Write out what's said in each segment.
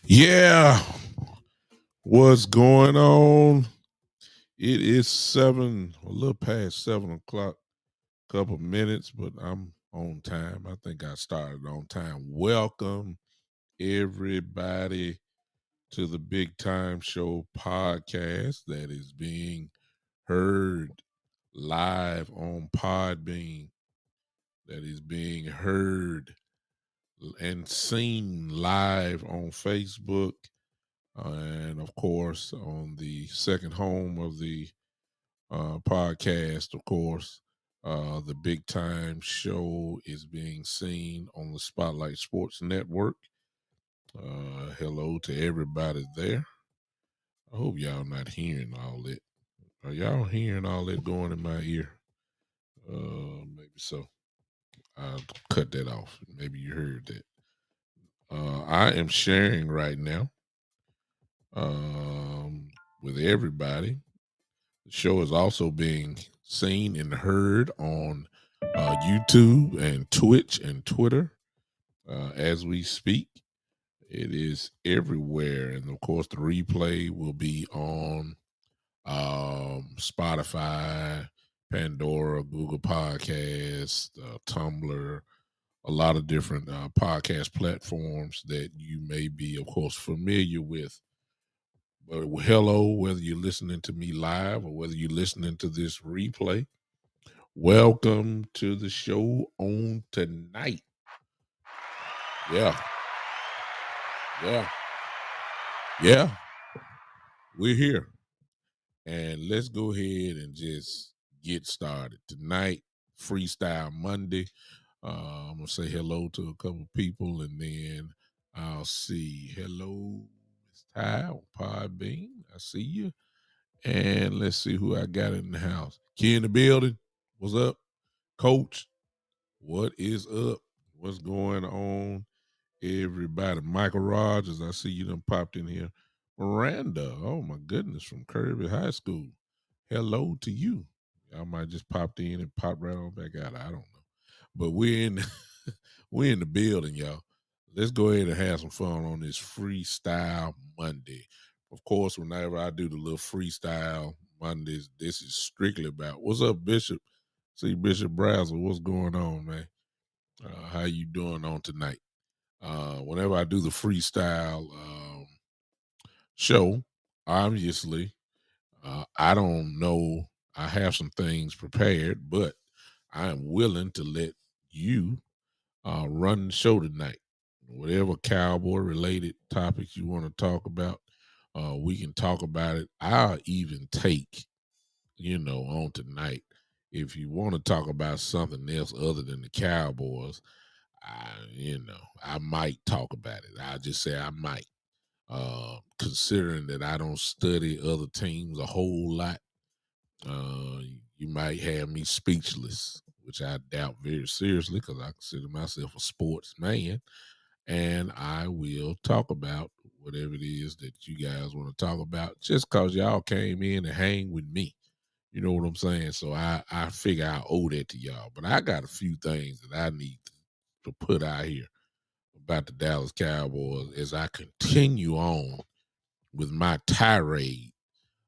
Yeah, what's going on? It is a little past 7 o'clock, couple minutes, but I'm on time. I think I started on time. Welcome, everybody, to the Big Time Show podcast that is being heard live on Podbean, that is being heard and seen live on Facebook and of course on the second home of the podcast, of course, the Big Time Show is being seen on the Spotlight Sports Network. Hello to everybody there. I hope y'all not hearing all that. Are y'all hearing all that going in my ear? Maybe so. I'll cut that off. Maybe you heard that. I am sharing right now um, with everybody. The show is also being seen and heard on YouTube and Twitch and Twitter as we speak. It is everywhere. And of course, the replay will be on Spotify, Pandora, Google Podcasts, Tumblr, a lot of different podcast platforms that you may be, of course, familiar with. But hello, whether you're listening to me live or whether you're listening to this replay, welcome to the show on tonight. Yeah, yeah, yeah, we're here. And let's go ahead and just get started. Tonight, Freestyle Monday. I'm going to say hello to a couple people and then I'll see. Hello, Miss Ty on Podbean. I see you. And let's see who I got in the house. Key in the building. What's up? Coach, what is up? What's going on, everybody? Michael Rogers, I see you done popped in here. Miranda, oh my goodness, from Kirby High School. Hello to you. I might just popped in and pop right on back out. I don't know. But we're in the building, y'all. Let's go ahead and have some fun on this Freestyle Monday. Of course, whenever I do the little Freestyle Mondays, this is strictly about what's up, Bishop. See Bishop Brazel, what's going on, man? How you doing on tonight? Whenever I do the freestyle show, obviously, I don't know. I have some things prepared, but I am willing to let you run the show tonight. Whatever cowboy related topics you want to talk about, we can talk about it. I'll even take, on tonight. If you want to talk about something else other than the Cowboys, I might talk about it. I just say I might. Considering that I don't study other teams a whole lot, uh, you might have me speechless, which I doubt very seriously because I consider myself a sports man, and I will talk about whatever it is that you guys want to talk about, just because y'all came in and hang with me. You know what I'm saying? So I figure I owe that to y'all. But I got a few things that I need to put out here about the Dallas Cowboys as I continue on with my tirade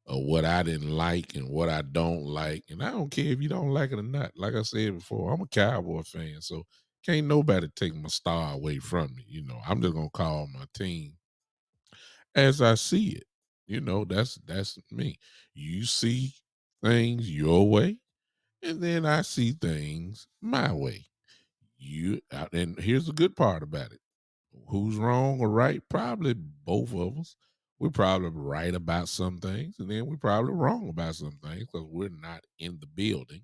of what I didn't like and what I don't like. And I don't care if you don't like it or not. Like I said before, I'm a Cowboy fan, so can't nobody take my star away from me. I'm just gonna call my team as I see it. That's me. You see things your way, and then I see things my way. And here's the good part about it. Who's wrong or right? Probably both of us. We're probably right about some things, and then we're probably wrong about some things because we're not in the building.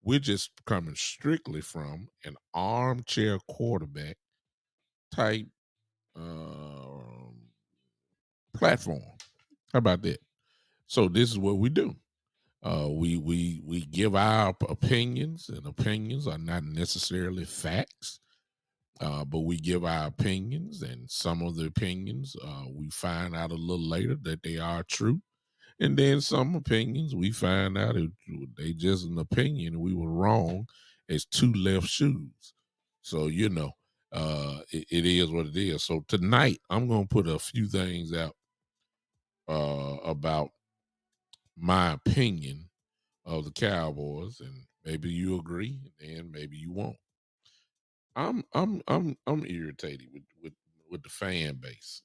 We're just coming strictly from an armchair quarterback type platform. How about that? So this is what we do. We give our opinions, and opinions are not necessarily facts. But we give our opinions, and some of the opinions we find out a little later that they are true, and then some opinions we find out they just an opinion and we were wrong as two left shoes. So It is what it is. So tonight, I'm gonna put a few things out about my opinion of the Cowboys, and maybe you agree, and maybe you won't. I'm irritated with the fan base.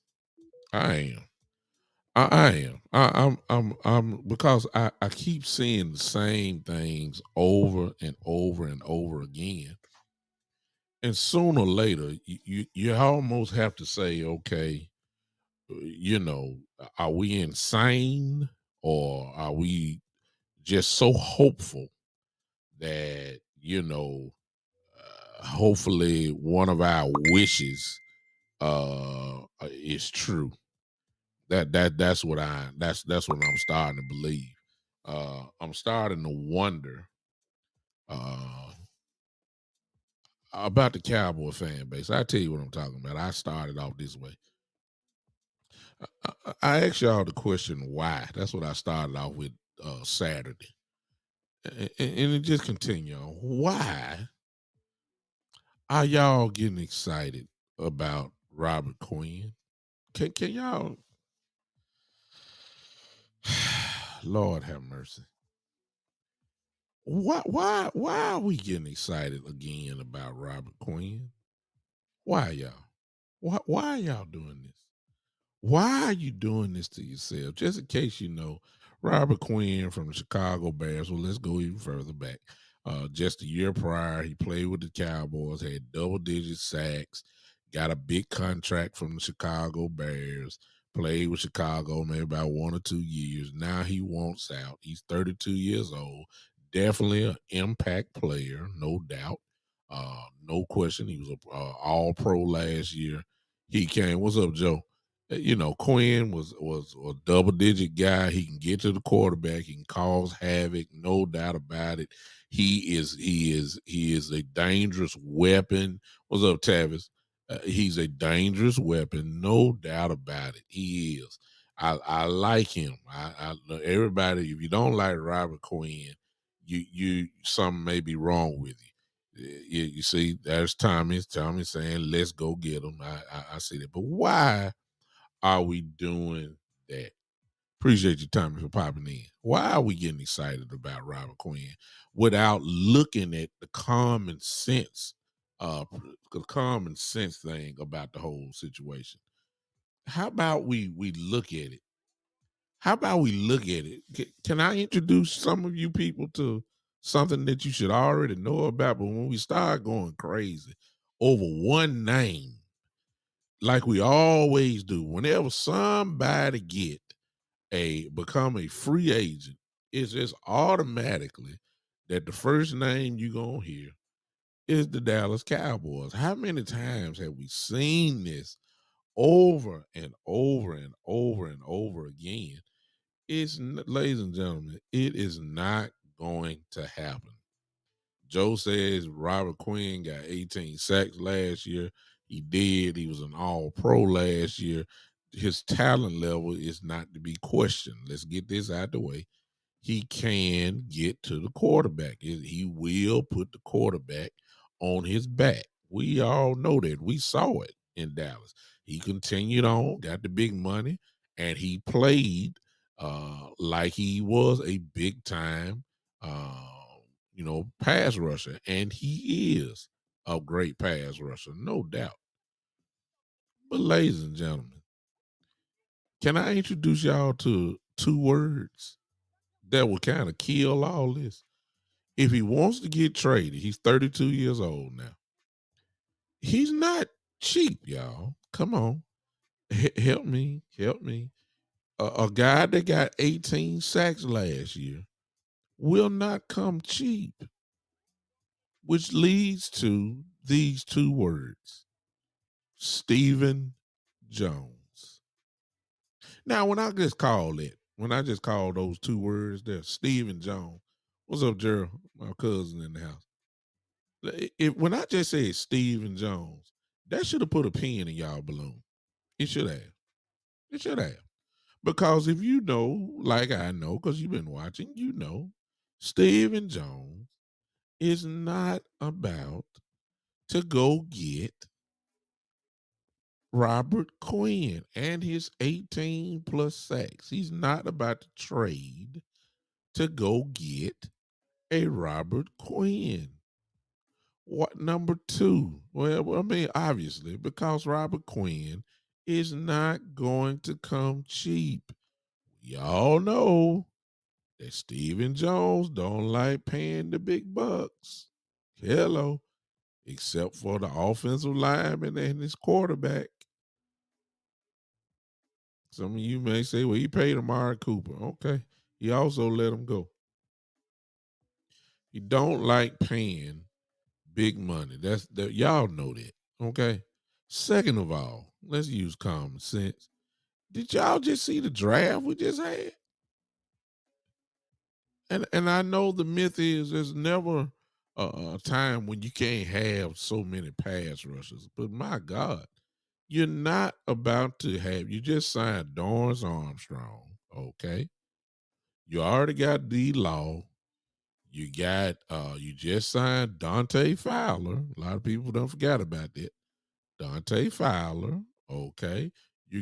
I am. I am. I'm because I keep seeing the same things over and over and over again. And sooner or later, you almost have to say, okay, are we insane, or are we just so hopeful that hopefully one of our wishes is true. That's what I'm starting to believe. I'm starting to wonder uh about the Cowboy fan base. I tell you what I'm talking about. I started off this way. I asked y'all the question why. That's what I started off with Saturday, and it just continue on. Why are y'all getting excited about Robert Quinn? Can y'all? Lord have mercy. Why are we getting excited again about Robert Quinn? Why y'all? Why are y'all doing this? Why are you doing this to yourself? Just in case you know, Robert Quinn from the Chicago Bears. Well, let's go even further back. Just a year prior, he played with the Cowboys, had double-digit sacks, got a big contract from the Chicago Bears, played with Chicago maybe about 1 or 2 years. Now he wants out. He's 32 years old. Definitely an impact player, no doubt. No question. He was a all pro last year. He came. What's up, Joe? Quinn was a double digit guy. He can get to the quarterback. He can cause havoc, no doubt about it. He is a dangerous weapon. What's up, Tavis? He's a dangerous weapon, no doubt about it. He is. I like him. Everybody. If you don't like Robert Quinn, you something may be wrong with you. You see, there's Tommy. Tommy saying, "Let's go get him." I see that, but why are we doing that? Appreciate your time for popping in. Why are we getting excited about Robert Quinn without looking at the common sense thing about the whole situation? How about we look at it? How about we look at it? Can I introduce some of you people to something that you should already know about? But when we start going crazy over one name, like we always do, whenever somebody become a free agent, it's just automatically that the first name you gonna hear is the Dallas Cowboys. How many times have we seen this over and over and over and over again? Ladies and gentlemen, it is not going to happen. Joe says Robert Quinn got 18 sacks last year. He did. He was an all pro last year. His talent level is not to be questioned. Let's get this out the way. He can get to the quarterback. He will put the quarterback on his back. We all know that. We saw it in Dallas. He continued on, got the big money, and he played like he was a big time pass rusher. And he is a great pass rusher, no doubt. But ladies and gentlemen, can I introduce y'all to two words that will kind of kill all this? If he wants to get traded, he's 32 years old now. He's not cheap, y'all. Come on. Help me. Help me. A guy that got 18 sacks last year will not come cheap, which leads to these two words: Stephen Jones. Now, when I just call those two words there, Stephen Jones. What's up, Gerald? My cousin in the house. When I just said Stephen Jones, that should have put a pin in y'all balloon. It should have. It should have. Because if you know, like I know, because you've been watching, Stephen Jones is not about to go get Robert Quinn and his 18 plus sacks. He's not about to trade to go get a Robert Quinn. What number two? Well, I mean, obviously, because Robert Quinn is not going to come cheap. Y'all know that Stephen Jones don't like paying the big bucks. Hello, except for the offensive lineman and his quarterback. Some of you may say, well, he paid Amari Cooper. Okay. He also let him go. He don't like paying big money. That's that y'all know that. Okay. Second of all, let's use common sense. Did y'all just see the draft we just had? And I know the myth is there's never a time when you can't have so many pass rushers, but my God, you're not about to have. You just signed Dorrance Armstrong, okay? You already got D Law. You got you just signed Dante Fowler. A lot of people don't forget about that. Dante Fowler, okay. You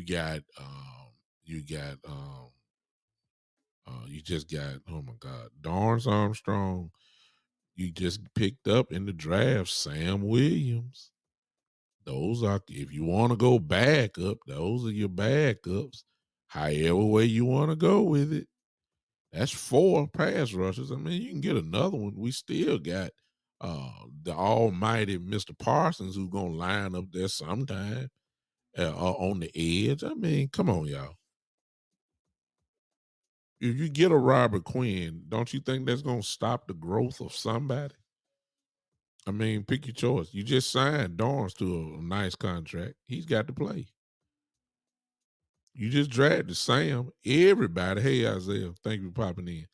just got, oh my God, Dorrance Armstrong. You just picked up in the draft Sam Williams. Those are, if you want to go back up, those are your backups. However way you want to go with it. That's four pass rushes. I mean, you can get another one. We still got the almighty Mr. Parsons who's gonna line up there sometime on the edge. I mean, come on, y'all. If you get a Robert Quinn, don't you think that's gonna stop the growth of somebody? I mean, pick your choice. You just signed Dorrance to a nice contract. He's got to play. You just drafted Sam. Everybody, hey Isaiah, thank you for popping in.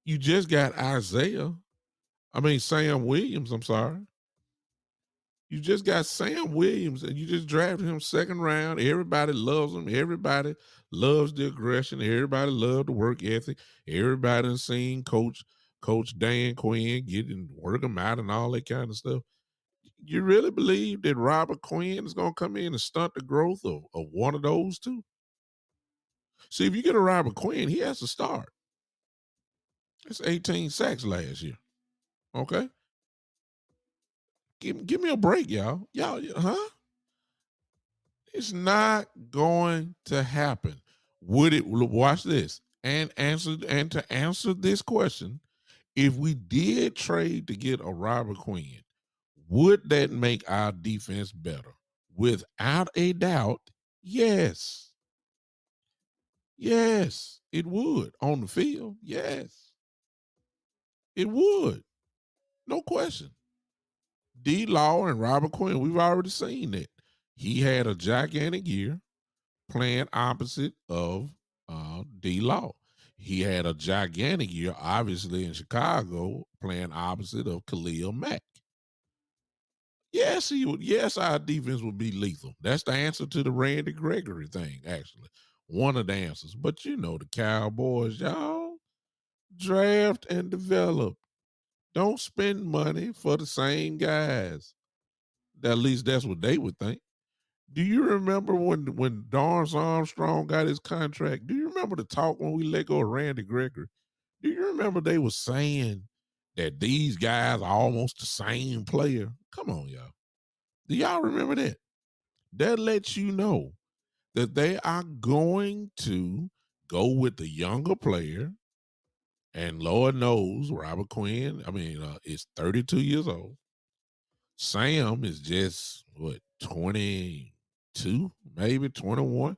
You just got Sam Williams. I'm sorry. You just got Sam Williams and you just drafted him second round. Everybody loves him. Everybody loves the aggression. Everybody loves the work ethic. Everybody has seen Coach Dan Quinn getting work him out and all that kind of stuff. You really believe that Robert Quinn is going to come in and stunt the growth of one of those two? See, if you get a Robert Quinn, he has to start. That's 18 sacks last year. Okay? Give me a break, y'all. Y'all, huh? It's not going to happen. Would it? Watch this and to answer this question, if we did trade to get a Robert Quinn, would that make our defense better? Without a doubt, yes. Yes, it would. On the field, yes. It would. No question. D Law and Robert Quinn, we've already seen that. He had a gigantic year playing opposite of D Law. He had a gigantic year, obviously, in Chicago, playing opposite of Khalil Mack. Yes, he would. Yes, our defense would be lethal. That's the answer to the Randy Gregory thing, actually. One of the answers. But you know, the Cowboys, y'all draft and develop. Don't spend money for the same guys. At least that's what they would think. Do you remember when Dorrance Armstrong got his contract? Do you remember the talk when we let go of Randy Gregory? Do you remember they were saying that these guys are almost the same player? Come on, y'all. Do y'all remember that? That lets you know that they are going to go with the younger player. And Lord knows Robert Quinn, is 32 years old. Sam is just, 22, maybe 21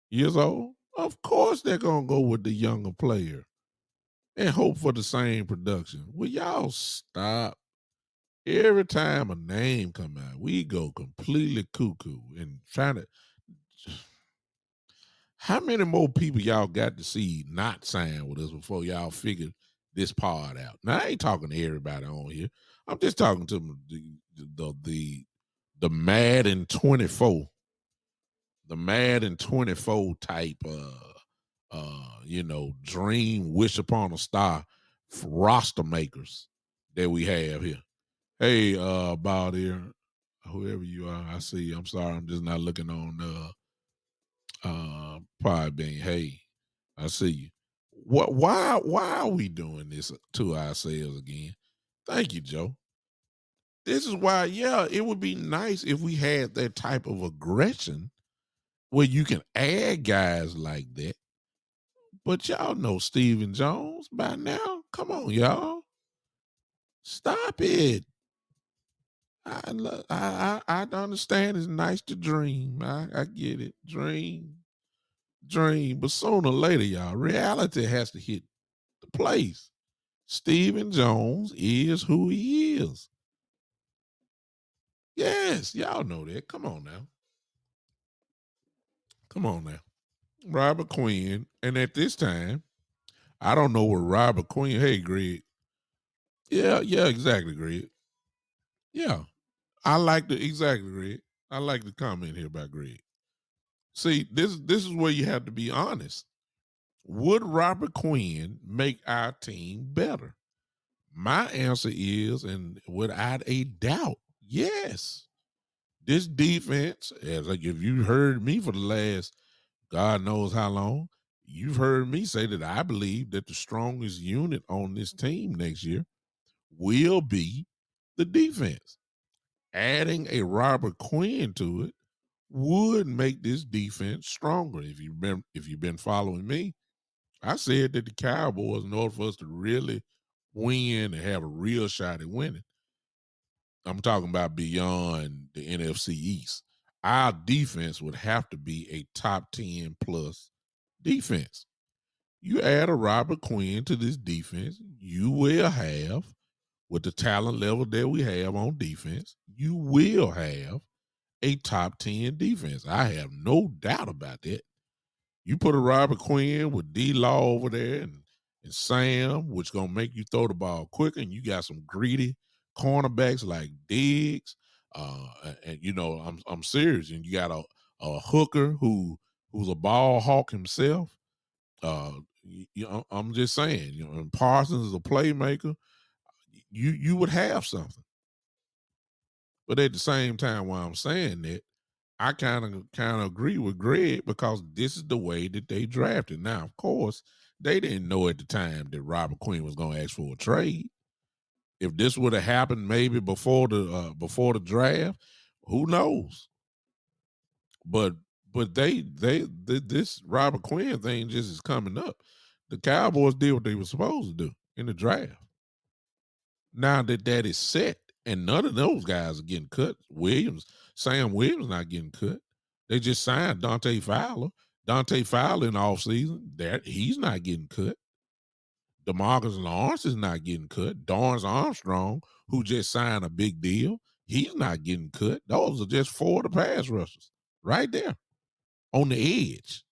years old. Of course they're going to go with the younger player and hope for the same production. Will y'all stop? Every time a name come out, we go completely cuckoo and trying to. How many more people y'all got to see not sign with us before y'all figure this part out? Now I ain't talking to everybody on here. I'm just talking to the Madden 24, the Madden 24 type dream wish upon a star roster makers that we have here. Hey, Bald Ear, whoever you are, I see you. I'm sorry, I'm just not looking on Podbean. Hey, I see you. Why are we doing this to ourselves again? Thank you, Joe. This is why, yeah, it would be nice if we had that type of aggression where you can add guys like that. But y'all know Steven Jones by now. Come on, y'all. Stop it. I understand it's nice to dream. I get it. Dream. But sooner or later, y'all, reality has to hit the place. Steven Jones is who he is. Yes, y'all know that. Come on now. Come on now. Robert Quinn. And at this time, I don't know where Robert Quinn. Hey, Greg. Yeah, exactly, Greg. Yeah. I like the exactly, Greg. I like the comment here by Greg. See, this is where you have to be honest. Would Robert Quinn make our team better? My answer is, and without a doubt, yes. This defense, as like if you heard me for the last God knows how long, you've heard me say that I believe that the strongest unit on this team next year will be the defense. Adding a Robert Quinn to it would make this defense stronger. If you've been following me, I said that the Cowboys, in order for us to really win and have a real shot at winning, I'm talking about beyond the NFC East, our defense would have to be a top 10 plus defense. You add a Robert Quinn to this defense, you will have, with the talent level that we have on defense, you will have a top 10 defense. I have no doubt about that. You put a Robert Quinn with D Law over there and Sam, which gonna make you throw the ball quicker, and you got some greedy cornerbacks like Diggs. And you know, I'm serious. And you got a hooker who's a ball hawk himself. I'm just saying, and Parsons is a playmaker. You would have something. But at the same time, while I'm saying that, I kind of agree with Greg because this is the way that they drafted. Now, of course, they didn't know at the time that Robert Quinn was going to ask for a trade. If this would have happened maybe before the draft, who knows? But this Robert Quinn thing just is coming up. The Cowboys did what they were supposed to do in the draft. Now that is set, and none of those guys are getting cut. Sam Williams not getting cut. They just signed Dante Fowler. Dante Fowler in the offseason, that he's not getting cut. DeMarcus Lawrence is not getting cut. Dorrance Armstrong, who just signed a big deal, he's not getting cut. Those are just four of the pass rushers right there on the edge.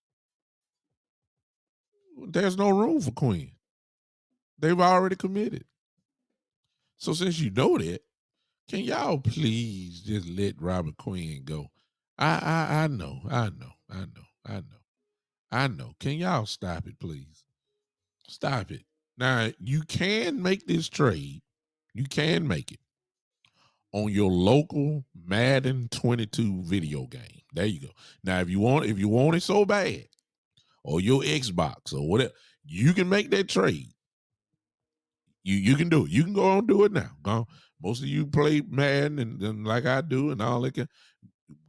There's no room for Quinn. They've already committed. So since you know that, can y'all please just let Robert Quinn go? I know, I know, I know, I know, I know. Can y'all stop it, please? Stop it. Now you can make this trade. You can make it on your local Madden 22 video game. There you go. Now if you want it so bad, or your Xbox or whatever, you can make that trade. You can do it. You can go on and do it now. Most of you play Madden and like I do and all that.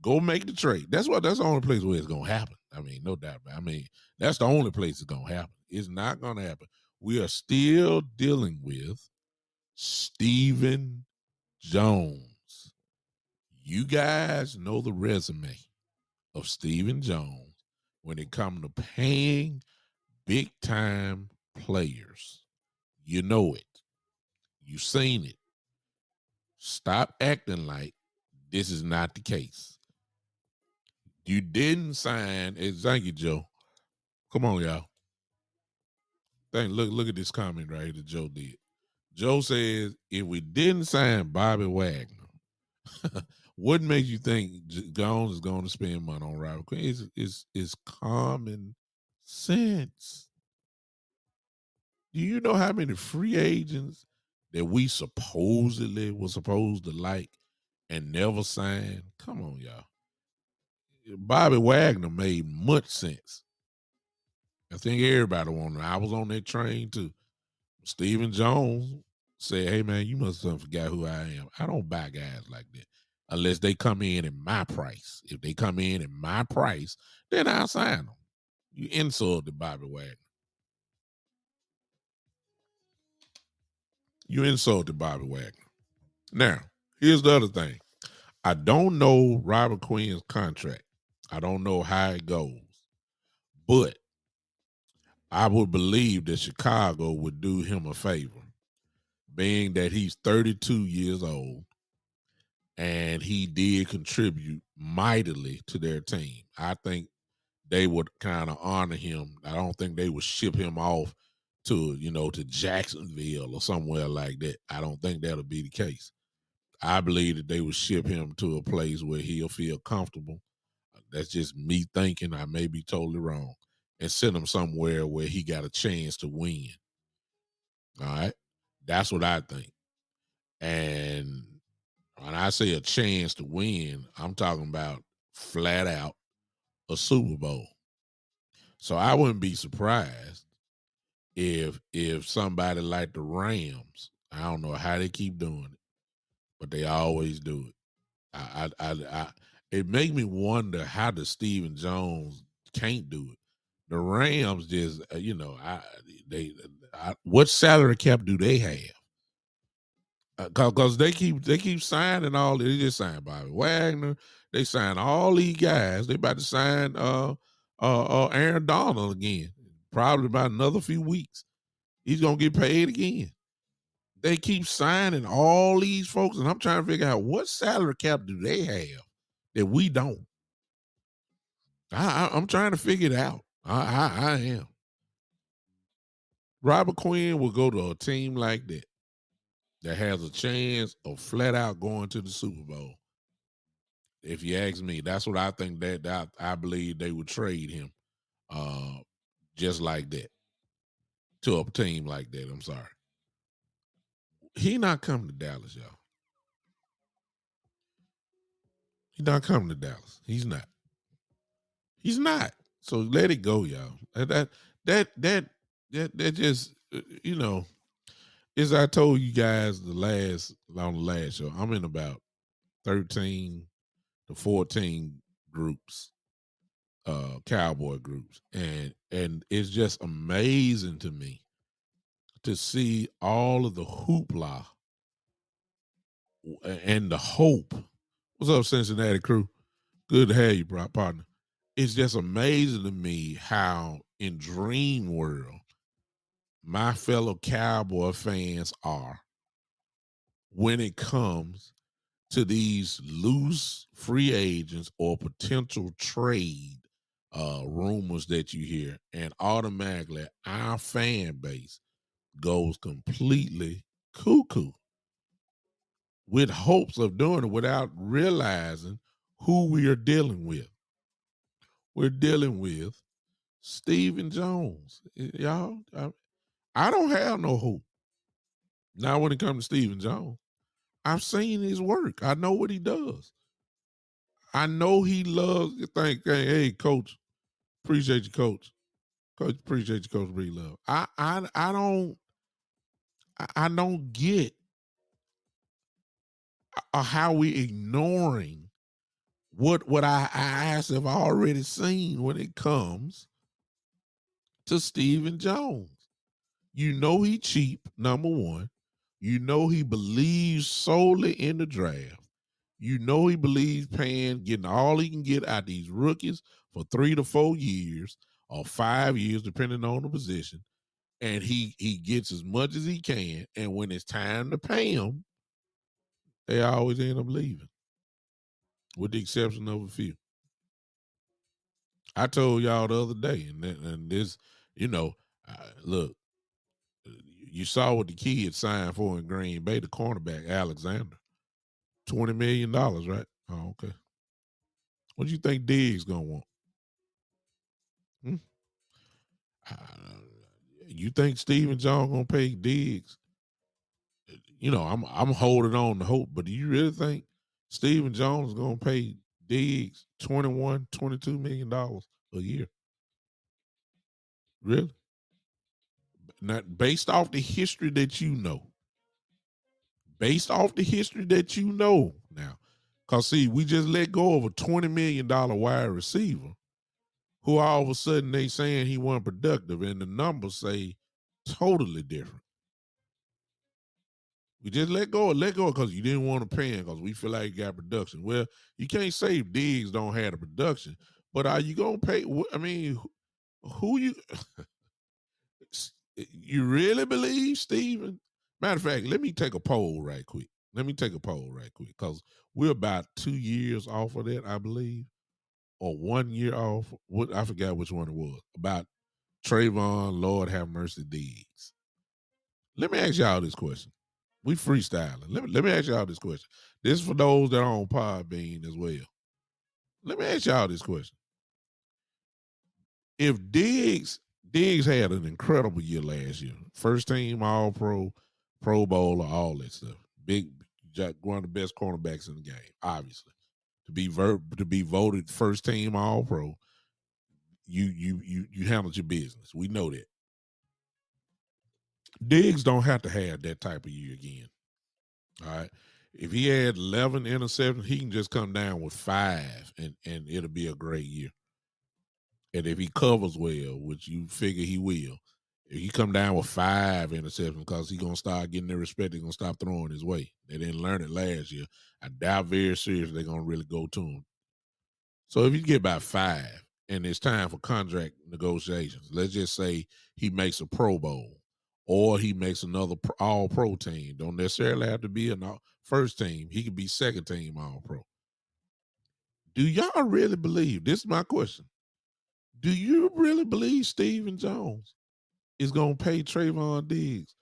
Go make the trade. That's the only place where it's gonna happen. I mean, no doubt. I mean, that's the only place it's gonna happen. It's not gonna happen. We are still dealing with Steven Jones. You guys know the resume of Steven Jones when it comes to paying big time players. You know it. You've seen it. Stop acting like this is not the case. You didn't sign. Thank you, Joe. Come on, y'all. Look at this comment right here that Joe did. Joe says, if we didn't sign Bobby Wagner, what makes you think Jones is going to spend money on Robert Quinn? It's common sense. Do you know how many free agents that we supposedly were supposed to like and never signed. Come on, y'all. Bobby Wagner made much sense. I think everybody wanted. I was on that train too. Stephen Jones said, "Hey man, you must have forgot who I am. I don't buy guys like that unless they come in at my price. If they come in at my price, then I'll sign them." You insulted Bobby Wagner. You insulted Bobby Wagner. Now, here's the other thing. I don't know Robert Quinn's contract. I don't know how it goes, but I would believe that Chicago would do him a favor, being that he's 32 years old and he did contribute mightily to their team. I think they would kind of honor him. I don't think they would ship him off to Jacksonville or somewhere like that. I don't think that'll be the case. I believe that they would ship him to a place where he'll feel comfortable. That's just me thinking. I may be totally wrong. And send him somewhere where he got a chance to win. All right. That's what I think. And when I say a chance to win, I'm talking about flat out a Super Bowl. So I wouldn't be surprised if somebody like the Rams, I don't know how they keep doing it, but they always do it. It make me wonder how does Stephen Jones can't do it. The Rams just, what salary cap do they have? Because they keep signing all. They just signed Bobby Wagner. They signed all these guys. They about to sign Aaron Donald again. Probably about another few weeks. He's gonna get paid again. They keep signing all these folks, and I'm trying to figure out what salary cap do they have that we don't. I'm trying to figure it out. I am. Robert Quinn will go to a team like that has a chance of flat out going to the Super Bowl. If you ask me, that's what I think that I believe they would trade him, uh, just like that to a team like that. I'm sorry, he not coming to Dallas, y'all. He's not coming to Dallas. He's not. He's not. So let it go, y'all. That just as I told you guys on the last show, I'm in about 13 to 14 groups, cowboy groups, and it's just amazing to me to see all of the hoopla and the hope. What's up, Cincinnati crew? Good to have you, partner. It's just amazing to me how in Dream World my fellow cowboy fans are when it comes to these loose free agents or potential trade rumors that you hear, and automatically our fan base goes completely cuckoo with hopes of doing it without realizing who we are dealing with. We're dealing with Stephen Jones. Y'all, I don't have no hope. Now, when it comes to Stephen Jones, I've seen his work. I know what he does. I know he loves to think, hey, coach, appreciate you, coach. Coach, appreciate you, coach. Really love. I don't get how we ignoring what our eyes have already seen when it comes to Stephen Jones. You know he cheap, number one. You know he believes solely in the draft. You know he believes getting all he can get out these rookies for 3 to 4 years or 5 years, depending on the position. And he gets as much as he can. And when it's time to pay him, they always end up leaving, with the exception of a few. I told y'all the other day, and this, look, you saw what the kid signed for in Green Bay, the cornerback Alexander, $20 million, right? Oh, okay. What do you think Diggs gonna want? Hmm? Uh, you think Steven John gonna pay Diggs? I'm holding on to hope, but do you really think Stephen Jones is going to pay Diggs $21, $22 million a year. Really? Not based off the history that you know. Based off the history that you know now. Because, see, we just let go of a $20 million wide receiver who all of a sudden they saying he wasn't productive, and the numbers say totally different. We just let go because you didn't want to pay him because we feel like he got production. Well, you can't say Diggs don't have the production, but are you going to pay? I mean, who you really believe, Steven? Matter of fact, let me take a poll right quick. Because we're about 2 years off of that, I believe, or 1 year off. I forgot which one it was. About Trayvon, Lord have mercy, Diggs. Let me ask y'all this question. We freestyling. Let me ask y'all this question. This is for those that are on Podbean as well. Let me ask y'all this question. If Diggs had an incredible year last year, first team All Pro, Pro Bowler, all that stuff. One of the best cornerbacks in the game, obviously. To be voted first team All Pro, you handled your business. We know that. Diggs don't have to have that type of year again. All right. If he had 11 interceptions, he can just come down with 5 and it'll be a great year. And if he covers well, which you figure he will, if he come down with 5 interceptions, because he's gonna start getting their respect, they're gonna stop throwing his way. They didn't learn it last year. I doubt very seriously they're gonna really go to him. So if you get about 5 and it's time for contract negotiations, let's just say he makes a Pro Bowl or he makes another All Pro team. Don't necessarily have to be a first team. He could be second team All Pro. Do y'all really believe? This is my question. Do you really believe Stephen Jones is going to pay Trayvon Diggs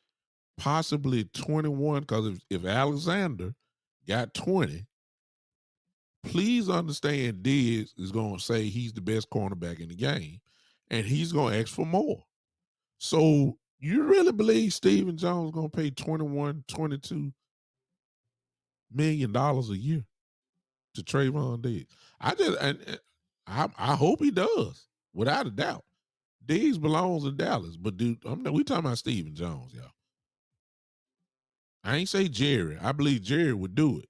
possibly 21? Because if Alexander got 20, please understand Diggs is going to say he's the best cornerback in the game, and he's going to ask for more. So you really believe Stephen Jones is going to pay $21, $22 million a year to Trayvon Diggs? I hope he does, without a doubt. Diggs belongs in Dallas, but dude, we talking about Stephen Jones, y'all. I ain't say Jerry. I believe Jerry would do it.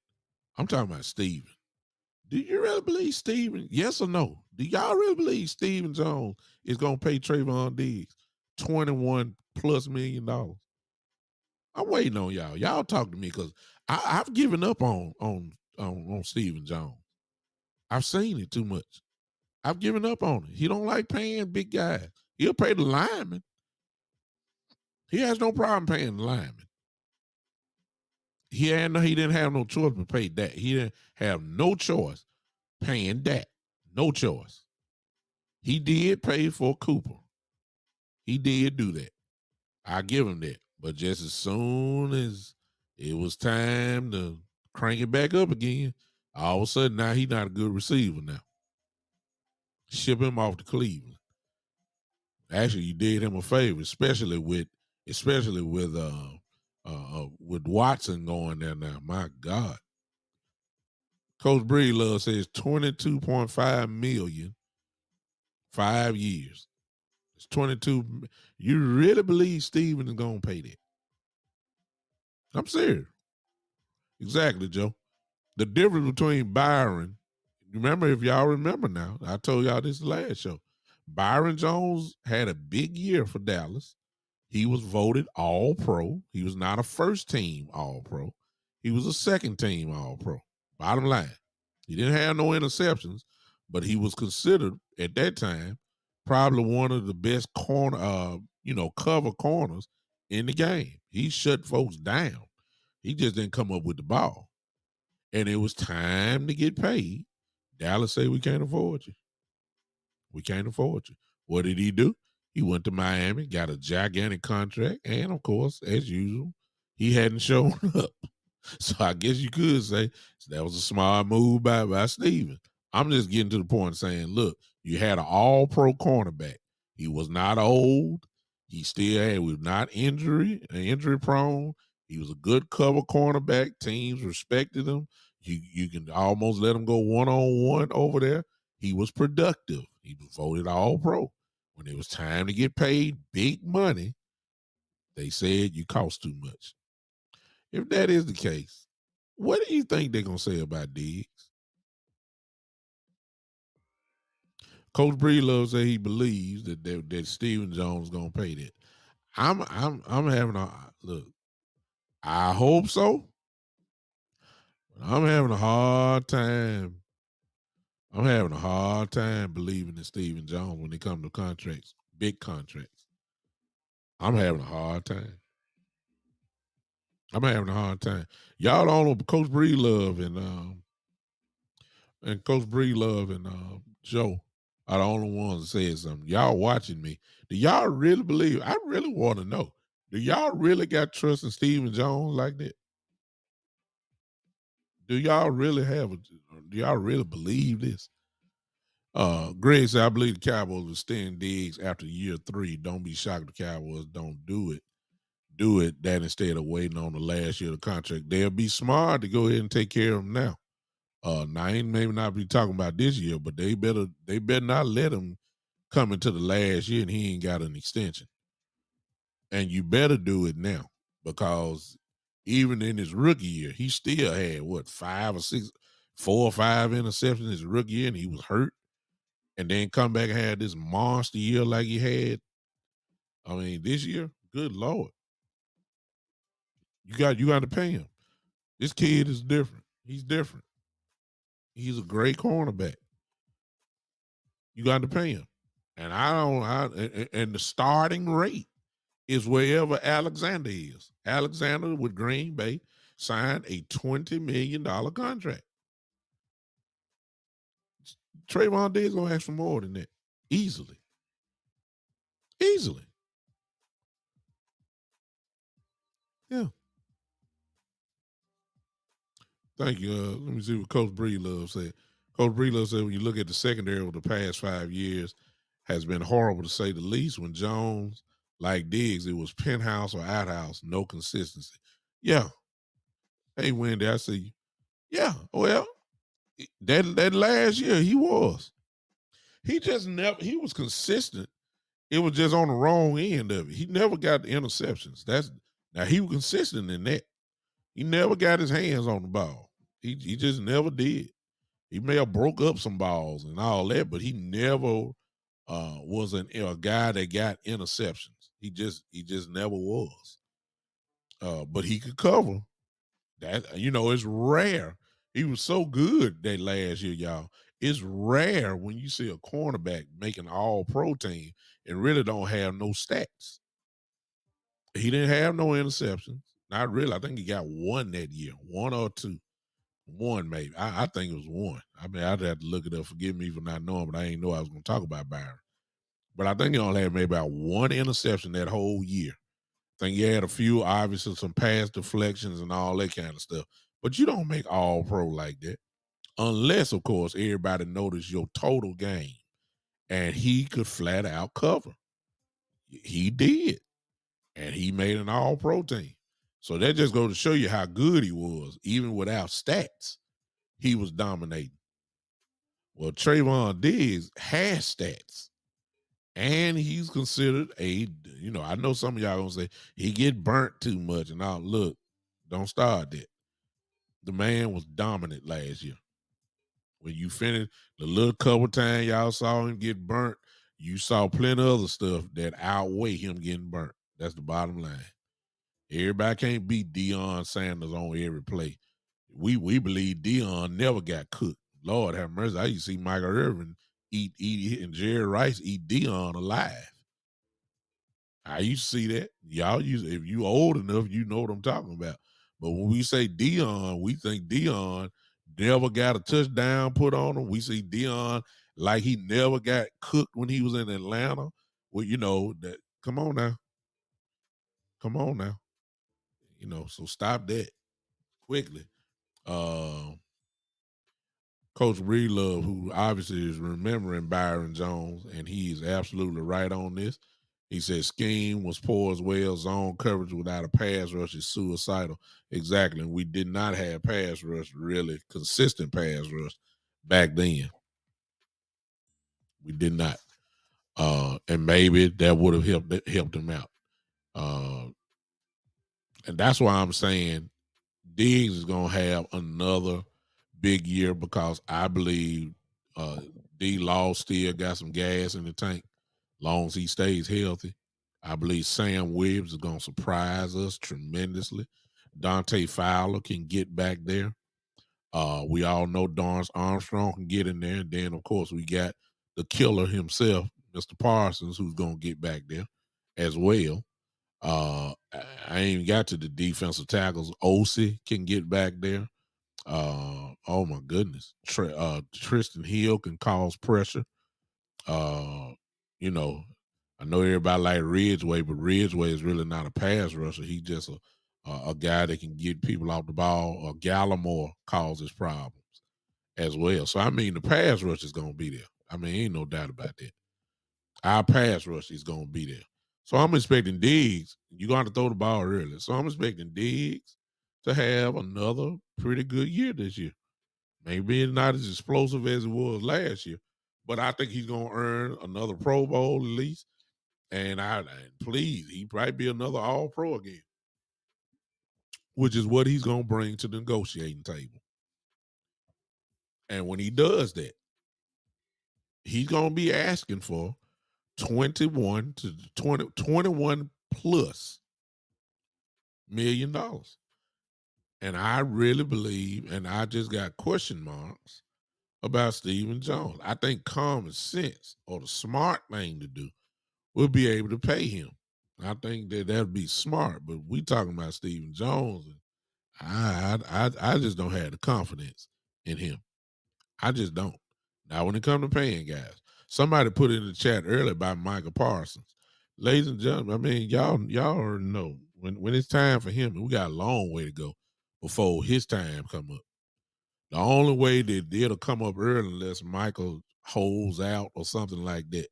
I'm talking about Stephen. Do you really believe Stephen? Yes or no? Do y'all really believe Stephen Jones is gonna pay Trayvon Diggs $21+ million? I'm waiting on y'all. Y'all talk to me because I've given up on Stephen Jones. I've seen it too much. I've given up on it. He don't like paying big guys. He'll pay the lineman. He has no problem paying the lineman. He didn't have no choice but pay that. He didn't have no choice paying that. No choice. He did pay for Cooper. He did do that. I give him that. But just as soon as it was time to crank it back up again, all of a sudden now he's not a good receiver now. Ship him off to Cleveland. Actually, you did him a favor, especially with Watson going there now. My God. Coach Breedlove says $22.5 million, 5 years. It's 22. You really believe Steven is gonna pay that? I'm serious. Exactly, Joe. The difference between Byron, remember, if y'all remember now, I told y'all this last show. Byron Jones had a big year for Dallas. He was voted All Pro. He was not a first team All Pro. He was a second team All Pro. Bottom line. He didn't have no interceptions, but he was considered at that time probably one of the best cover corners in the game. He shut folks down. He just didn't come up with the ball. And it was time to get paid. Dallas said, we can't afford you. We can't afford you. What did he do? He went to Miami, got a gigantic contract, and of course, as usual, he hadn't shown up. So I guess you could say that was a smart move by Steven. I'm just getting to the point saying, look, you had an all-pro cornerback. He was not old. He was not injury prone. He was a good cover cornerback. Teams respected him. You can almost let him go one on one over there. He was productive. He was voted all pro. When it was time to get paid big money, they said you cost too much. If that is the case, what do you think they're gonna say about Diggs? Coach Breedlove said he believes that Stephen Jones is gonna pay that. I'm having a look. I hope so. But I'm having a hard time. I'm having a hard time believing in Stephen Jones when it comes to contracts, big contracts. I'm having a hard time. I'm having a hard time. Y'all don't know Coach Breedlove and Coach Breedlove and Joe are the only ones that said something. Y'all watching me. Do y'all really believe? I really want to know. Do y'all really got trust in Stephen Jones like that? Do y'all really do y'all really believe this? Greg said, I believe the Cowboys will stand Diggs after year 3. Don't be shocked if the Cowboys don't do it. Do it that instead of waiting on the last year of the contract. They'll be smart to go ahead and take care of him now. Now I ain't maybe not be talking about this year, but they better not let him come into the last year and he ain't got an extension. And you better do it now because even in his rookie year, he still had what 4 or 5 interceptions his rookie year, and he was hurt. And then come back and had this monster year like he had. I mean, this year, good Lord. You got to pay him. This kid is different. He's different. He's a great cornerback. You got to pay him. And and the starting rate is wherever Alexander is. Alexander with Green Bay signed a $20 million contract. Trayvon Diggs gonna ask for more than that. Easily. Easily. Yeah. Thank you. Let me see what Coach Breedlove said. Coach Breedlove said when you look at the secondary over the past 5 years, has been horrible to say the least. When Jones, like Diggs, it was penthouse or outhouse, no consistency. Yeah. Hey, Wendy, I see you. Yeah. Well, that last year he was. He just never he was consistent. It was just on the wrong end of it. He never got the interceptions. Now he was consistent in that. He never got his hands on the ball. He just never did. He may have broke up some balls and all that, but he never was a guy that got interceptions. He just never was. But he could cover. That it's rare. He was so good that last year, y'all. It's rare when you see a cornerback making all pro team and really don't have no stats. He didn't have no interceptions. Not really. I think he got one that year, one or two. One maybe. I think it was one. I mean, I'd have to look it up. Forgive me for not knowing, but I ain't know I was going to talk about Byron. But I think he only had maybe about one interception that whole year. I think he had a few, obviously, some pass deflections and all that kind of stuff. But you don't make all pro like that. Unless, of course, everybody noticed your total game. And he could flat out cover. He did. And he made an all pro team. So that just goes to show you how good he was. Even without stats, he was dominating. Well, Trayvon Diggs has stats. And he's considered I know some of y'all gonna say he get burnt too much and all. Look, don't start that. The man was dominant last year. When you finished the little couple time y'all saw him get burnt, you saw plenty of other stuff that outweigh him getting burnt. That's the bottom line. Everybody can't beat Deion Sanders on every play. We believe Deion never got cooked. Lord have mercy. I used to see Michael Irvin eat and Jerry Rice eat Deion alive. I used to see that. If you old enough, you know what I'm talking about. But when we say Deion, we think Deion never got a touchdown put on him. We see Deion like he never got cooked when he was in Atlanta. Well, that come on now. Come on now. So stop that quickly. Coach Breedlove, who obviously is remembering Byron Jones, and he is absolutely right on this. He said scheme was poor as well. Zone coverage without a pass rush is suicidal. Exactly. And we did not have pass rush, really consistent pass rush back then. We did not. And maybe that would have helped him out. Uh, and that's why I'm saying Diggs is gonna have another big year because I believe D Law still got some gas in the tank, long as he stays healthy. I believe Sam Williams is gonna surprise us tremendously. Dante Fowler can get back there. We all know Darnce Armstrong can get in there, and then of course we got the killer himself, Mr. Parsons, who's gonna get back there as well. I ain't even got to the defensive tackles. Osi can get back there. Oh my goodness. Tristan Hill can cause pressure. Uh, you know, I know everybody like Ridgeway, but Ridgeway is really not a pass rusher. He's just a guy that can get people off the ball. Gallimore causes problems as well. So I mean, the pass rush is gonna be there. I mean, ain't no doubt about that. Our pass rush is gonna be there. So I'm expecting Diggs. You're gonna have to throw the ball early. So I'm expecting Diggs to have another pretty good year this year. Maybe it's not as explosive as it was last year, but I think he's gonna earn another Pro Bowl at least. And please, he probably be another All Pro again, which is what he's gonna bring to the negotiating table. And when he does that, he's gonna be asking for 21 to 21 plus $1 million. And I really believe, and I just got question marks about Stephen Jones. I think common sense or the smart thing to do would be able to pay him. I think that that'd be smart, but we talking about Stephen Jones, and I just don't have the confidence in him. I just don't. Now, when it comes to paying guys, somebody put it in the chat earlier about Michael Parsons. Ladies and gentlemen, I mean, y'all already know when it's time for him, and we got a long way to go before his time come up. The only way that it'll come up early unless Michael holds out or something like that.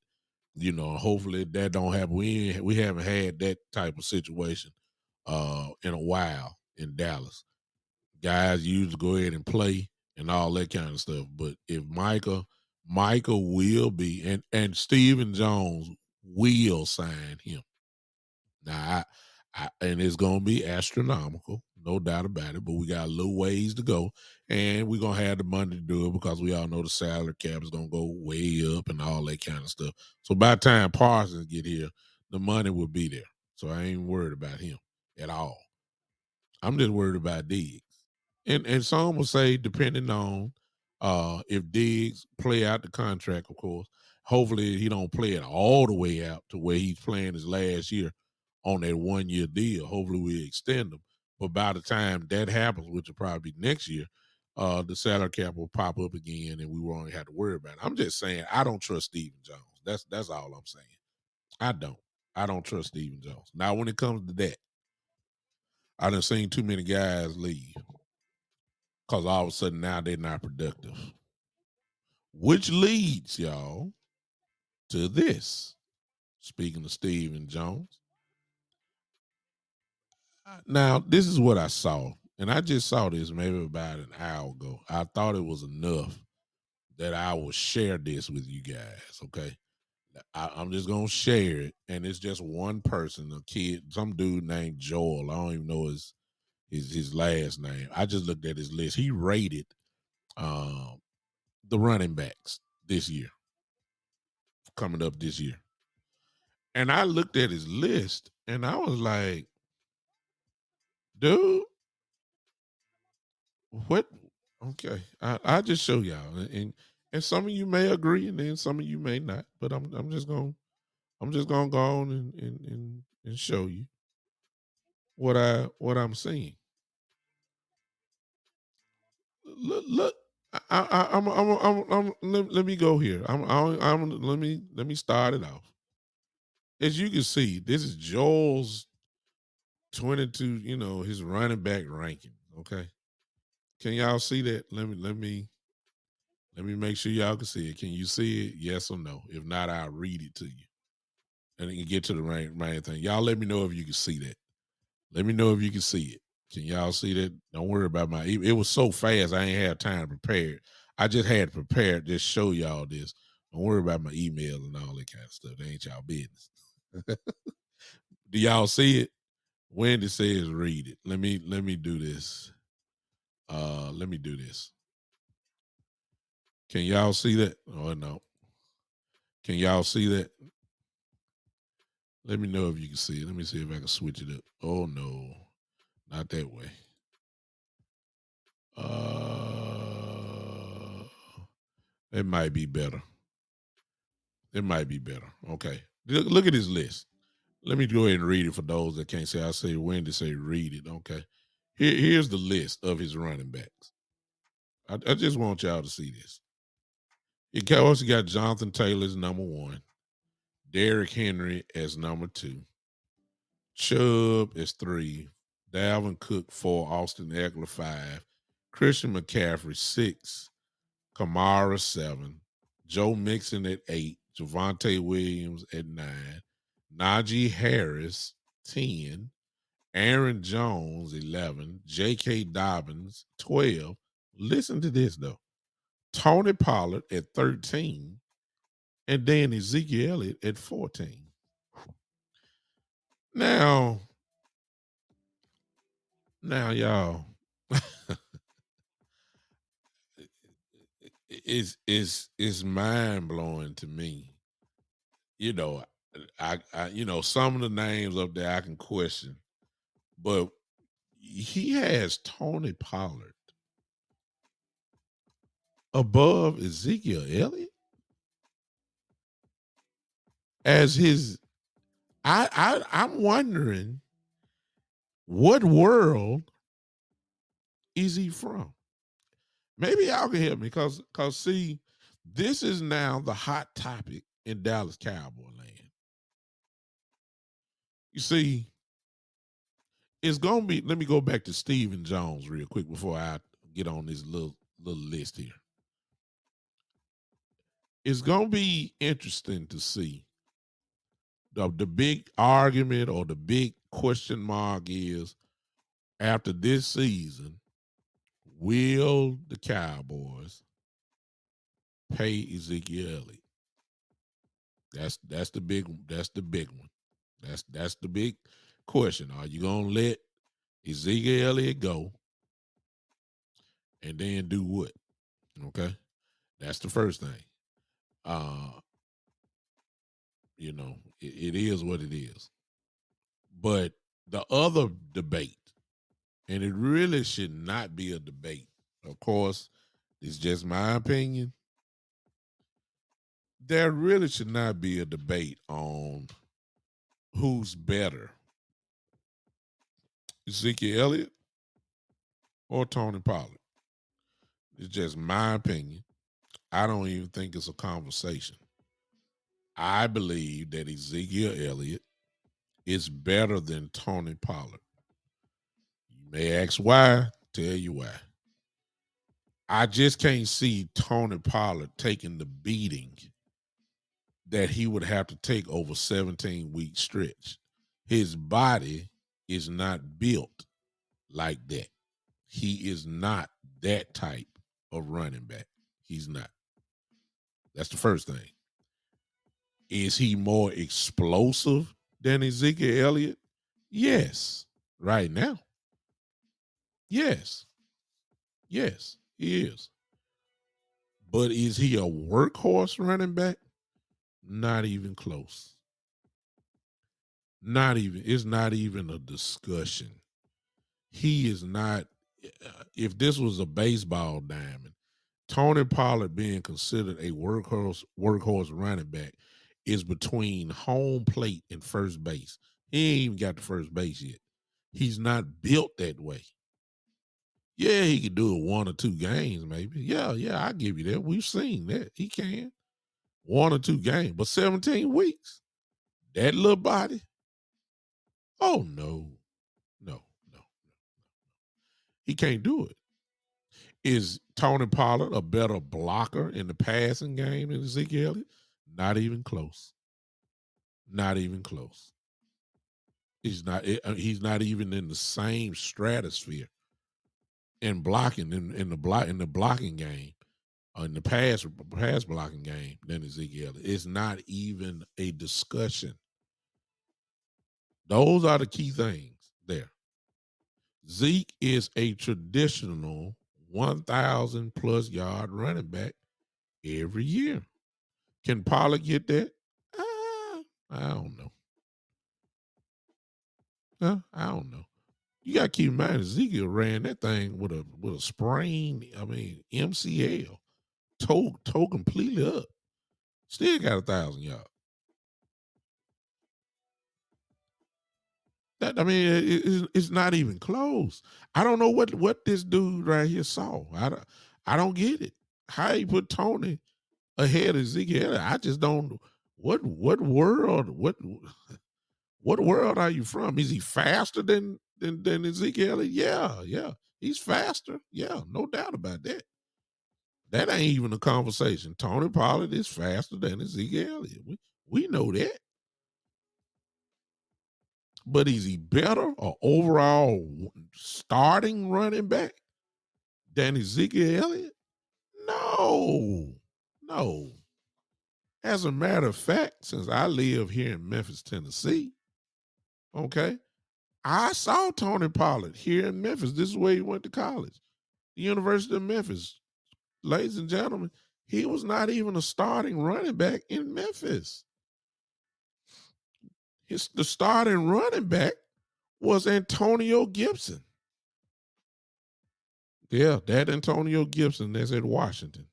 Hopefully that don't happen. We haven't had that type of situation in a while in Dallas. Guys usually go ahead and play and all that kind of stuff. But if Michael will be, and Stephen Jones will sign him. Now, and it's gonna be astronomical, no doubt about it. But we got a little ways to go, and we're gonna have the money to do it because we all know the salary cap is gonna go way up and all that kind of stuff. So by the time Parsons get here, the money will be there. So I ain't worried about him at all. I'm just worried about Diggs. And some will say, depending on if Diggs play out the contract, of course, hopefully he don't play it all the way out to where he's playing his last year on that 1 year deal. Hopefully we extend him. But by the time that happens, which will probably be next year, the salary cap will pop up again and we won't have to worry about it. I'm just saying I don't trust Stephen Jones. That's all I'm saying. I don't. I don't trust Stephen Jones. Now when it comes to that, I done seen too many guys leave because all of a sudden now they're not productive. Which leads y'all to this. Speaking of Stephen Jones. Now, this is what I saw. And I just saw this maybe about an hour ago. I thought it was enough that I will share this with you guys. Okay. I'm just gonna share it. And it's just one person, a kid, some dude named Joel. I don't even know his last name. I just looked at his list. He rated um the running backs this year, coming up this year. And I looked at his list and I was like, dude, what? Okay. I just show y'all. And some of you may agree and then some of you may not. But I'm just gonna go on and show you what I'm seeing. Look, let me go here. Let me start it off. As you can see, this is Joel's 22, his running back ranking. Okay. Can y'all see that? Let me make sure y'all can see it. Can you see it? Yes or no? If not, I'll read it to you. and then you get to the main thing. Y'all let me know if you can see that. Let me know if you can see it. Can y'all see that? Don't worry about my it was so fast I ain't had time to prepare it. I just had to prepare it, just show y'all this. Don't worry about my email and all that kind of stuff. That ain't y'all business. Do y'all see it? Wendy says read it. Let me do this. Let me do this. Can y'all see that? Oh no. Can y'all see that? Let me know if you can see it. Let me see if I can switch it up. Oh no, not that way. Uh, it might be better. It might be better. Okay. Look at this list. Let me go ahead and read it for those that can't say. I say when to say read it. Okay. Here's the list of his running backs. I just want y'all to see this. It also got Jonathan Taylor as number one, Derrick Henry as number two, Chubb as three, Dalvin Cook four, Austin Eckler five, Christian McCaffrey six, Kamara seven, Joe Mixon at eight, Javante Williams at nine, Najee Harris 10, Aaron Jones 11, J.K. Dobbins 12. Listen to this though. Tony Pollard at 13, and then Ezekiel Elliott at 14. Now, y'all, it's mind blowing to me. You know, I some of the names up there I can question, but he has Tony Pollard above Ezekiel Elliott as his. I'm wondering what world is he from? Maybe y'all can help me because see, this is now the hot topic in Dallas Cowboy land. You see, it's gonna be. Let me go back to Stephen Jones real quick before I get on this little list here. It's gonna be interesting to see. The big argument or the big question mark is after this season, will the Cowboys pay Ezekiel Elliott? That's the big one. That's the big question. Are you gonna let Ezekiel Elliott go and then do what? Okay. That's the first thing. Uh, it is what it is. But the other debate, and it really should not be a debate, of course, it's just my opinion. There really should not be a debate on who's better, Ezekiel Elliott or Tony Pollard. It's just my opinion. I don't even think it's a conversation. I believe that Ezekiel Elliott is better than Tony Pollard. You may ask why, tell you why. I just can't see Tony Pollard taking the beating that he would have to take over 17-week stretch. His body is not built like that. He is not that type of running back. He's not. That's the first thing. Is he more explosive than Ezekiel Elliott? Yes. Right now. Yes. Yes, he is. But is he a workhorse running back? Not even close. Not even. It's not even a discussion. He is not. If this was a baseball diamond, Tony Pollard being considered a workhorse running back is between home plate and first base. He ain't even got to first base yet. He's not built that way. Yeah, he could do it one or two games, maybe. Yeah, I give you that. We've seen that. He can. One or two games. But 17 weeks, that little body. Oh no. No, no. He can't do it. Is Tony Pollard a better blocker in the passing game than Ezekiel Elliott? Not even close. Not even close. He's not even in the same stratosphere in blocking in the blocking game, in the pass blocking game than Ezekiel. It's not even a discussion. Those are the key things there. Zeke is a traditional 1,000 plus yard running back every year. Can Pollard get that? I don't know. I don't know. You got to keep in mind Ezekiel ran that thing with a sprain. I mean MCL, toe completely up. Still got 1,000 yards. That I mean, it's not even close. I don't know what this dude right here saw. I don't get it. How he put Tony ahead of Ezekiel? I just don't. What world? What world are you from? Is he faster than Ezekiel? Yeah, yeah, he's faster. Yeah, no doubt about that. That ain't even a conversation. Tony Pollard is faster than Ezekiel. We know that. But is he better or overall starting running back than Ezekiel Elliott? No, no. As a matter of fact, since I live here in Memphis, Tennessee, okay, I saw Tony Pollard here in Memphis. This is where he went to college, the University of Memphis. Ladies and gentlemen, he was not even a starting running back in Memphis. The starting running back was Antonio Gibson. Yeah, that Antonio Gibson that's at Washington.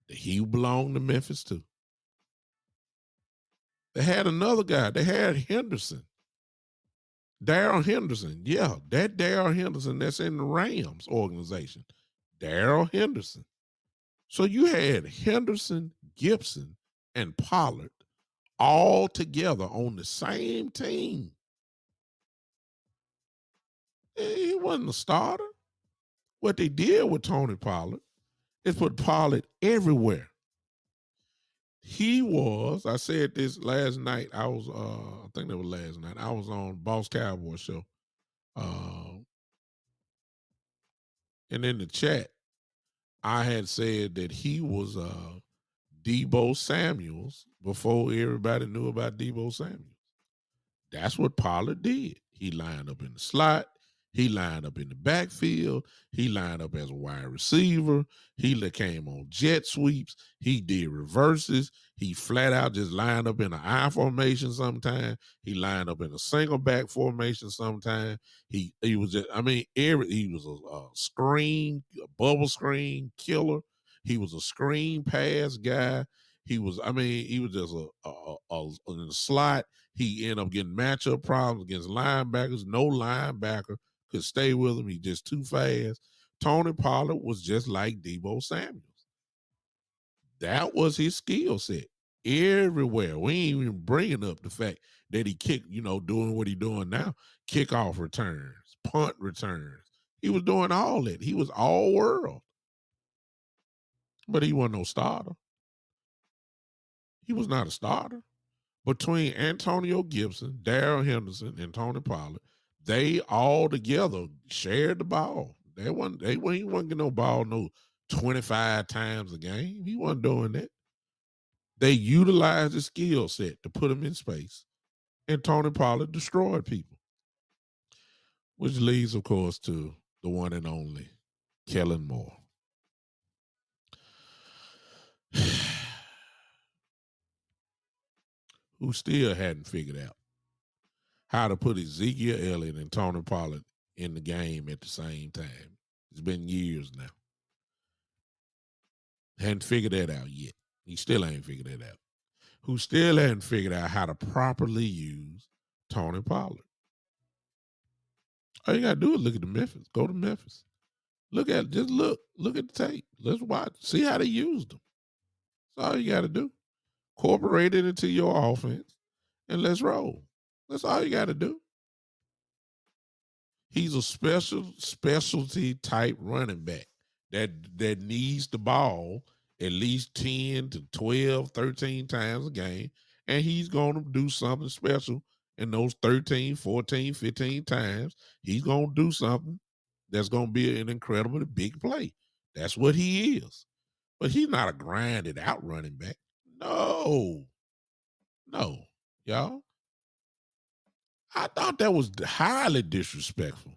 He belonged to Memphis too. They had another guy. They had Henderson. Darrell Henderson. Yeah, that Darrell Henderson that's in the Rams organization. Darrell Henderson. So you had Henderson, Gibson, and Pollard all together on the same team. He wasn't a starter. What they did with Tony Pollard is put Pollard everywhere. He was, I said this last night. I was I think that was last night. I was on Boss Cowboy show. Uh, and in the chat, I had said that he was Debo Samuels before everybody knew about Debo Samuels. That's what Pollard did. He lined up in the slot. He lined up in the backfield. He lined up as a wide receiver. He came on jet sweeps. He did reverses. He flat out just lined up in an I formation sometime. He lined up in a single back formation sometime. He was just, I mean, he was a screen, a bubble screen killer. He was a screen pass guy. He was just in the slot. He ended up getting matchup problems against linebackers. No linebacker could stay with him. He just too fast. Tony Pollard was just like Debo Samuels. That was his skill set everywhere. We ain't even bringing up the fact that he kicked, doing what he doing now. Kickoff returns, punt returns. He was doing all that. He was all world. But he wasn't no starter. He was not a starter. Between Antonio Gibson, Darrell Henderson, and Tony Pollard, they all together shared the ball. He wasn't getting no ball 25 times a game. He wasn't doing that. They utilized his skill set to put him in space, and Tony Pollard destroyed people. Which leads, of course, to the one and only Kellen Moore. Who still hadn't figured out how to put Ezekiel Elliott and Tony Pollard in the game at the same time. It's been years now. Hadn't figured that out yet. He still ain't figured that out. Who still hadn't figured out how to properly use Tony Pollard. All you gotta do is look at the Memphis. Go to Memphis. Look at it. Just look. Look at the tape. Let's watch. See how they used them. That's all you gotta do. Incorporate it into your offense and let's roll. That's all you gotta do. He's a specialty type running back that needs the ball at least 10 to 12, 13 times a game. and he's going to do something special in those 13, 14, 15 times. He's going to do something that's going to be an incredibly big play. That's what he is. But he's not a grinded out running back. No, no, y'all. I thought that was highly disrespectful.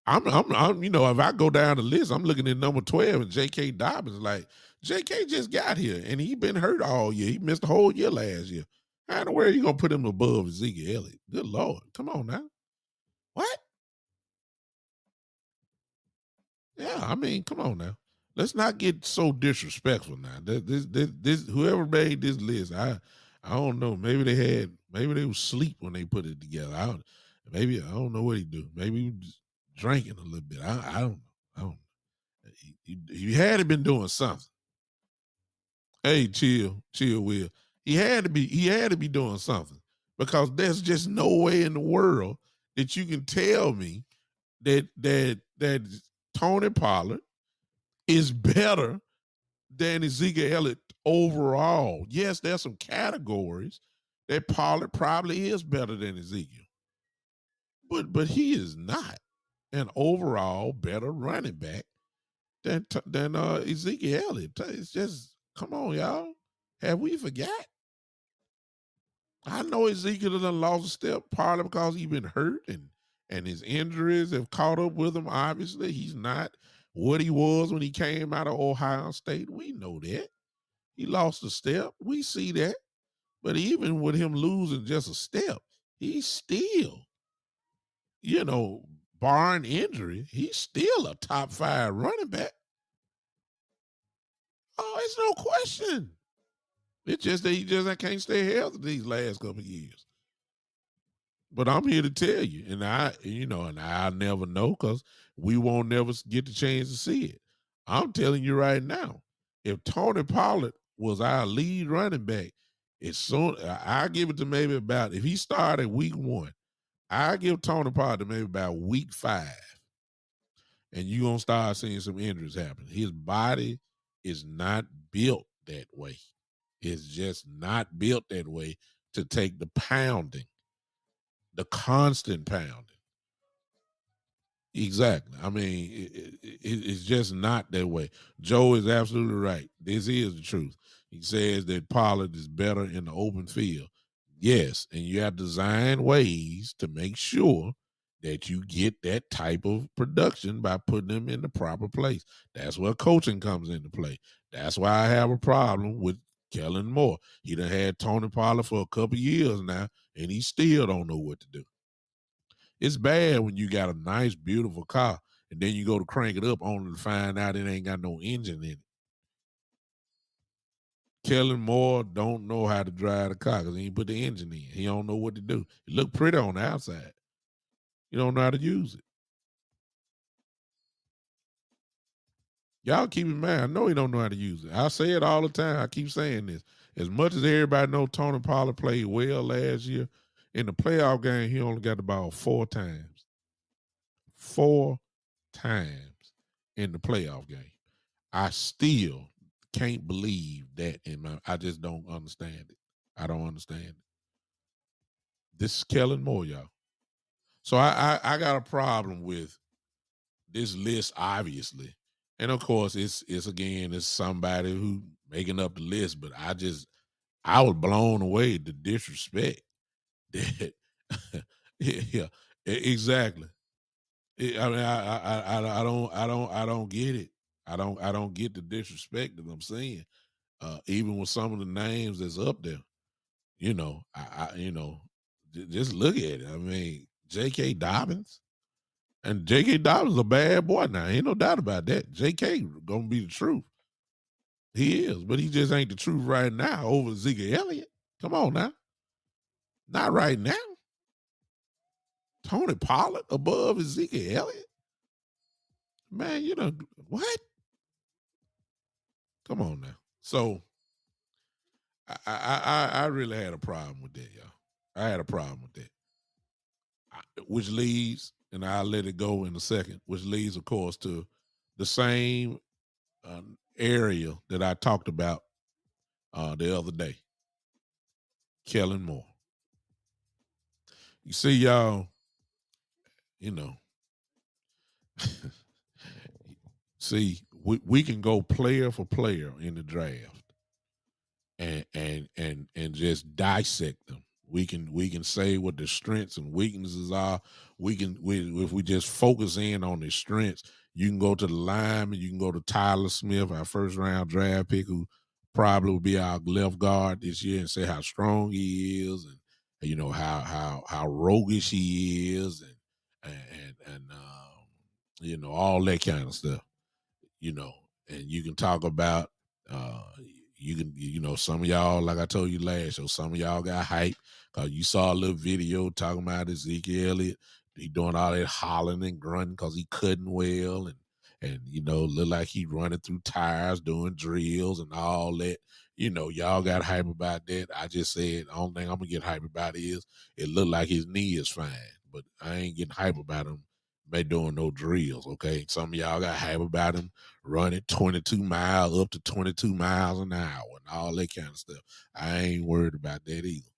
If I go down the list, I'm looking at number 12 and J.K. Dobbins. Like, J.K. just got here and he been hurt all year. He missed the whole year last year. How in the world are you gonna put him above Ezekiel Elliott? Good Lord. Come on now. What? Yeah, I mean, come on now. Let's not get so disrespectful now. This whoever made this list, I don't know. Maybe they was asleep when they put it together. Maybe I don't know what he do. Maybe he was drinking a little bit. I don't know. I don't know. He had to been doing something. Hey, chill, Will. He had to be doing something because there's just no way in the world that you can tell me that Tony Pollard is better than Ezekiel Elliott overall. Yes, there's some categories that Pollard probably is better than Ezekiel, but he is not an overall better running back than Ezekiel Elliott. It's just come on, y'all. Have we forgot? I know Ezekiel done lost a step, partly because he's been hurt and his injuries have caught up with him. Obviously, he's not what he was when he came out of Ohio State. We know that. He lost a step. We see that. But even with him losing just a step, he's still, you know, barring injury, he's still a top 5 running back. Oh, it's no question. It's just that he just can't stay healthy these last couple of years. But I'm here to tell you, and I'll never know because we won't never get the chance to see it. I'm telling you right now, if Tony Pollard was our lead running back, I give it to maybe about if he started week 1, I give Tony Pollard to maybe about week 5, and you're gonna start seeing some injuries happen. His body is not built that way. It's just not built that way to take the pounding, the constant pounding. Exactly. I mean, it's just not that way. Joe is absolutely right. This is the truth. He says that Pollard is better in the open field. Yes, and you have to design ways to make sure that you get that type of production by putting them in the proper place. That's where coaching comes into play. That's why I have a problem with Kellen Moore. He done had Tony Pollard for a couple years now, and he still don't know what to do. It's bad when you got a nice, beautiful car and then you go to crank it up only to find out it ain't got no engine in it. Kellen Moore don't know how to drive the car because he ain't put the engine in. He don't know what to do. It look pretty on the outside. You don't know how to use it. Y'all keep in mind, I know he don't know how to use it. I say it all the time. I keep saying this. As much as everybody know Tony Pollard played well last year, in the playoff game, he only got the ball 4 times. 4 times in the playoff game. I still can't believe that I just don't understand it. I don't understand it. This is Kellen Moore, y'all. So I got a problem with this list, obviously. And of course, it's somebody who making up the list, but I was blown away the disrespect that yeah, exactly. I mean, I don't get it. I don't get the disrespect that I'm seeing. Even with some of the names that's up there, just look at it. I mean, J.K. Dobbins, and J.K. Dobbins is a bad boy now. Ain't no doubt about that. J.K. gonna be the truth. He is, but he just ain't the truth right now over Ezekiel Elliott. Come on now, not right now. Tony Pollard above Ezekiel Elliott, man. You know what? Come on now. So I really had a problem with that, y'all. I had a problem with that. Which leads, and I'll let it go in a second, which leads, of course, to the same area that I talked about the other day. Kellen Moore. You see, y'all, you know, see, we can go player for player in the draft and just dissect them. We can say what their strengths and weaknesses are. If we just focus in on their strengths, you can go to the lineman, you can go to Tyler Smith, our first round draft pick, who probably will be our left guard this year, and say how strong he is, and how roguish he is, and all that kind of stuff. you know, and you can talk about uh some of y'all, like I told you last show, some of y'all got hype because you saw a little video talking about Ezekiel Elliott. He doing all that hollering and grunting because he couldn't well, and look like he running through tires doing drills and all that. Y'all got hype about that. I just said the only thing I'm gonna get hype about is it looked like his knee is fine, but I ain't getting hype about him by doing no drills. Okay, some of y'all got hype about him running 22 miles up to 22 miles an hour and all that kind of stuff. I ain't worried about that either.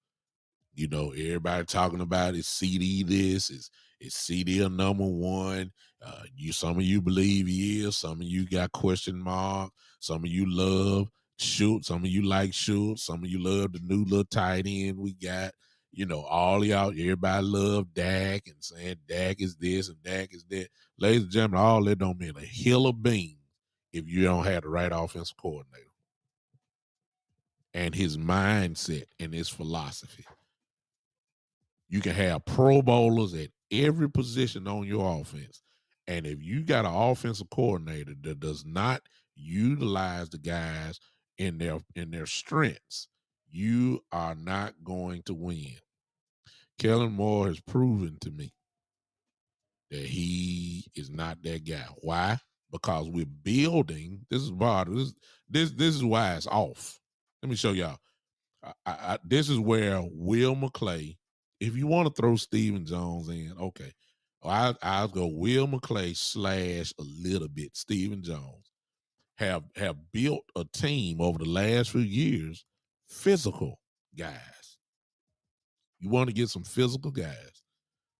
Everybody talking about is CD this, is CD a number one. Some of you believe he is, some of you got question mark, some of you love Schultz, some of you like Schultz, some of you love the new little tight end we got. All y'all, everybody love Dak and saying Dak is this and Dak is that. Ladies and gentlemen, all that don't mean a hill of beans if you don't have the right offensive coordinator and his mindset and his philosophy. You can have pro bowlers at every position on your offense. And if you got an offensive coordinator that does not utilize the guys in their strengths, you are not going to win. Kellen Moore has proven to me that he is not that guy. Why? Because we're building. This is Bob. This is why it's off. Let me show y'all. This is where Will McClay. If you want to throw Stephen Jones in, okay. I'll go Will McClay / a little bit Stephen Jones have built a team over the last few years, physical guys. You want to get some physical guys,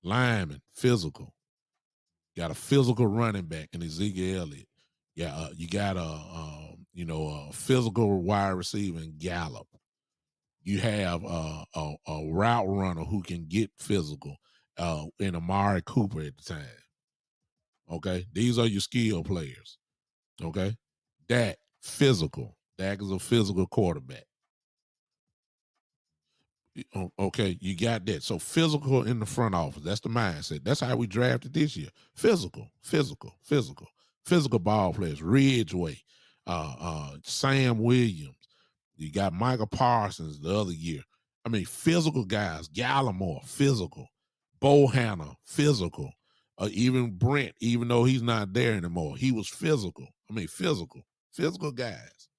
linemen, physical. Got a physical running back in Ezekiel Elliott. Yeah, you got a physical wide receiver in Gallup. You have a route runner who can get physical in Amari Cooper at the time. Okay, these are your skill players. Okay, Dak physical. Dak is a physical quarterback. Okay, you got that. So physical in the front office. That's the mindset. That's how we drafted this year. Physical, physical, physical, physical ball players. Ridgeway, Sam Williams. You got Michael Parsons the other year. I mean, physical guys. Gallimore, physical. Bohanna, physical. Even Brent, even though he's not there anymore, he was physical. I mean, physical guys.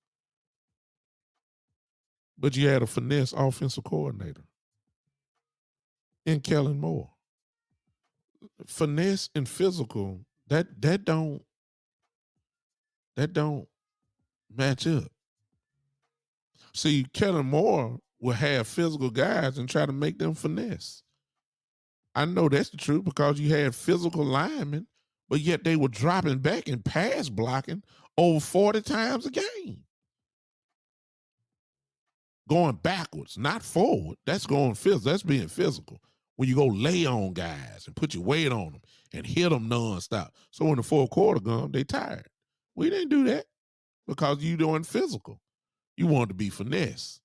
But you had a finesse offensive coordinator in Kellen Moore. Finesse and physical, that don't match up. See, Kellen Moore will have physical guys and try to make them finesse. I know that's the truth because you had physical linemen, but yet they were dropping back and pass blocking over 40 times a game. Going backwards, not forward. That's going physical. That's being physical. When you go lay on guys and put your weight on them and hit them nonstop. So when the fourth quarter comes, they tired. We didn't do that because you doing physical. You want to be finesse.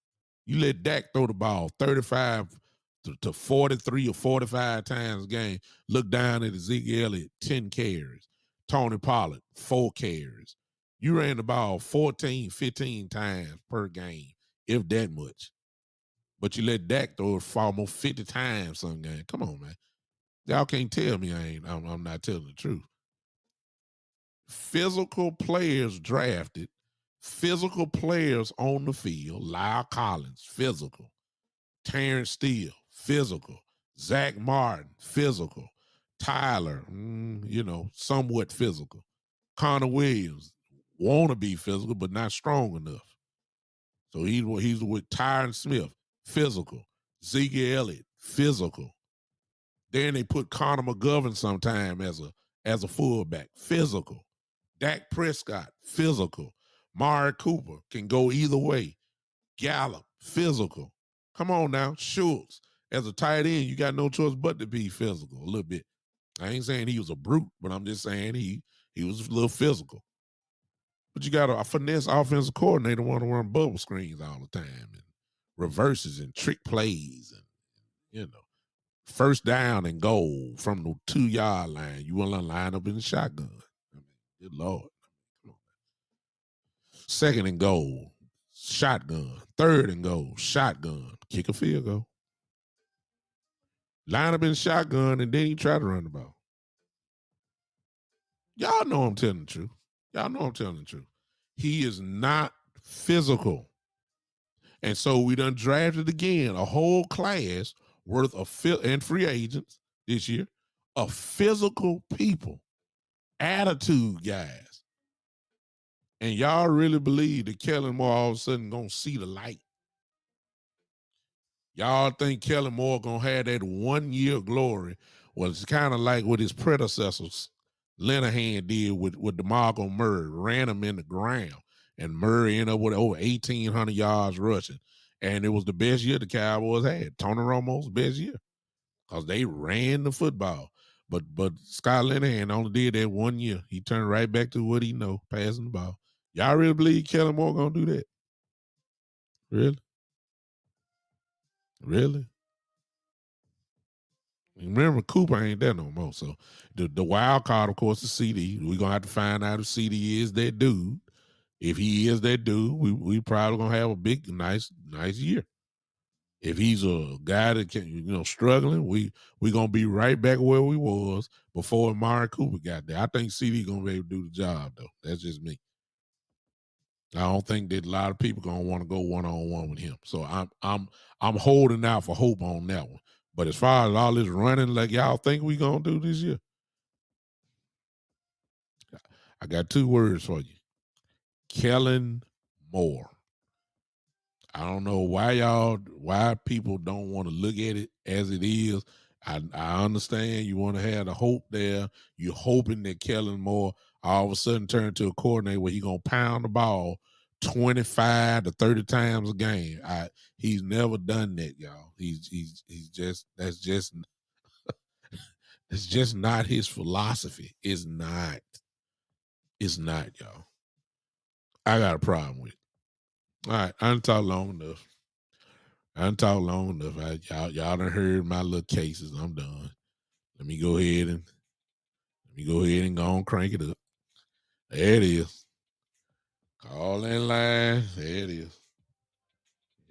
You let Dak throw the ball 35 to 43 or 45 times a game. Look down at Ezekiel Elliott, 10 carries. Tony Pollard, 4 carries. You ran the ball 14, 15 times per game, if that much. But you let Dak throw it for almost 50 times some game. Come on, man. Y'all can't tell me I'm not telling the truth. Physical players drafted, physical players on the field. Lyle Collins, physical. Terrence Steele, physical. Zach Martin, physical. Tyler, somewhat physical. Connor Williams, want to be physical, but not strong enough. So he's with Tyron Smith, physical. Zeke Elliott, physical. Then they put Connor McGovern sometime as a fullback, physical. Dak Prescott, physical. Mari Cooper can go either way. Gallup, physical. Come on now, Schultz. As a tight end, you got no choice but to be physical a little bit. I ain't saying he was a brute, but I'm just saying he was a little physical. But you got a finesse offensive coordinator want to run bubble screens all the time and reverses and trick plays and first down and goal from the 2-yard line. You want to line up in the shotgun. I mean, good Lord. Come on. Second and goal, shotgun. Third and goal, shotgun. Kick a field goal. Line up in the shotgun and then you try to run the ball. Y'all know I'm telling the truth. Y'all know I'm telling the truth. He is not physical. And so we done drafted again a whole class worth of and free agents this year of physical people, attitude guys. And y'all really believe that Kellen Moore all of a sudden gonna see the light. Y'all think Kellen Moore gonna have that 1 year glory? Well, it's kind of like what his predecessors, Linehan, did with DeMarco Murray, ran him in the ground, and Murray ended up with over 1,800 yards rushing. And it was the best year the Cowboys had. Tony Romo's best year because they ran the football. But Scott Linehan only did that 1 year. He turned right back to what he know, passing the ball. Y'all really believe Kellen Moore gonna do that? Really? Really? Remember, Cooper ain't there no more. So the wild card, of course, is CD. We're gonna have to find out if CD is that dude. If he is that dude, we probably gonna have a big, nice year. If he's a guy that can, struggling, we gonna be right back where we was before Amari Cooper got there. I think CD gonna be able to do the job though. That's just me. I don't think that a lot of people gonna want to go 1-on-1 with him. So I'm holding out for hope on that one. But as far as all this running like y'all think we gonna do this year, I got 2 words for you. Kellen Moore. I don't know why people don't want to look at it as it is. I understand you want to have the hope there. You're hoping that Kellen Moore all of a sudden turn to a coordinator where he's gonna pound the ball 25 to 30 times a game. He's never done that, y'all. He's just that's just not his philosophy. It's not, y'all. I got a problem with it. All right, I done talked long enough. Y'all done heard my little cases. I'm done. Let me go ahead and go and crank it up. There it is. Call in line. There it is.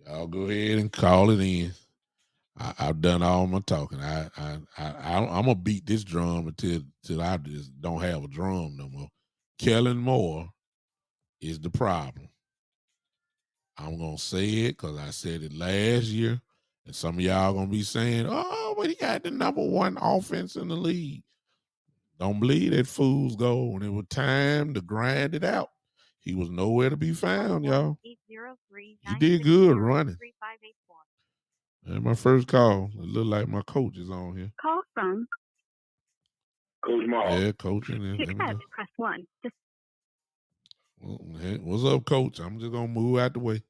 Y'all go ahead and call it in. I've done all my talking. I'm gonna beat this drum until I just don't have a drum no more. Kellen Moore is the problem. I'm gonna say it because I said it last year, and some of y'all gonna be saying, "Oh, but he got the #1 offense in the league." Don't believe that fool's gold. When it was time to grind it out, he was nowhere to be found, y'all. He did good running. And my first call, it looked like my coach is on here. Call from Coach Mark. Yeah, coaching. To accept, press 1. Well, hey, what's up, coach? I'm just gonna move out the way.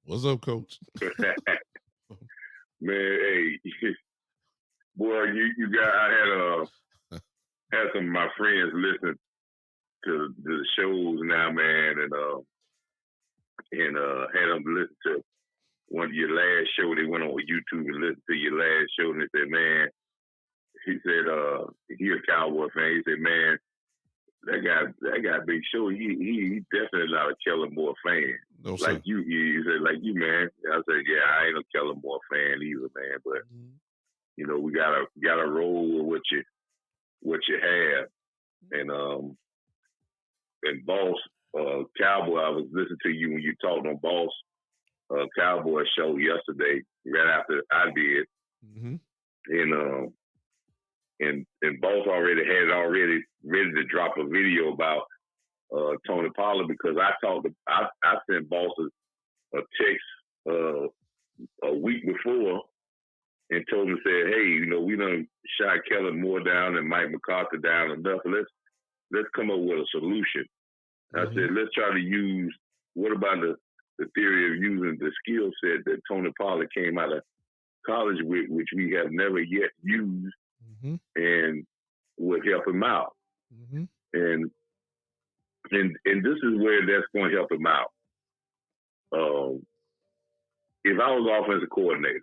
What's up, coach? Man, hey, boy, you got. I had some of my friends listen to the shows now, man, and had them listen to one of your last show. They went on YouTube and listened to your last show, and they said, man, he said, he a Cowboy fan. He said, man, that guy Big Show, he definitely not a Kellen Moore fan. No, like sir. you, he said, like you, man. I said, yeah, I ain't a Kellen Moore fan either, man. But we gotta roll with what you have. And Boss Cowboy, I was listening to you when you talked on Boss Cowboy show yesterday, right after I did, and Boss already had it ready to drop a video about Tony Pollard, because I sent Boss a text a week before and told him, said, hey, we done shot Kellen Moore down and Mike McCarthy down enough. Let's come up with a solution. I said, let's try to use, what about the theory of using the skill set that Tony Pollard came out of college with, which we have never yet used, and would help him out. And this is where that's going to help him out. If I was offensive coordinator,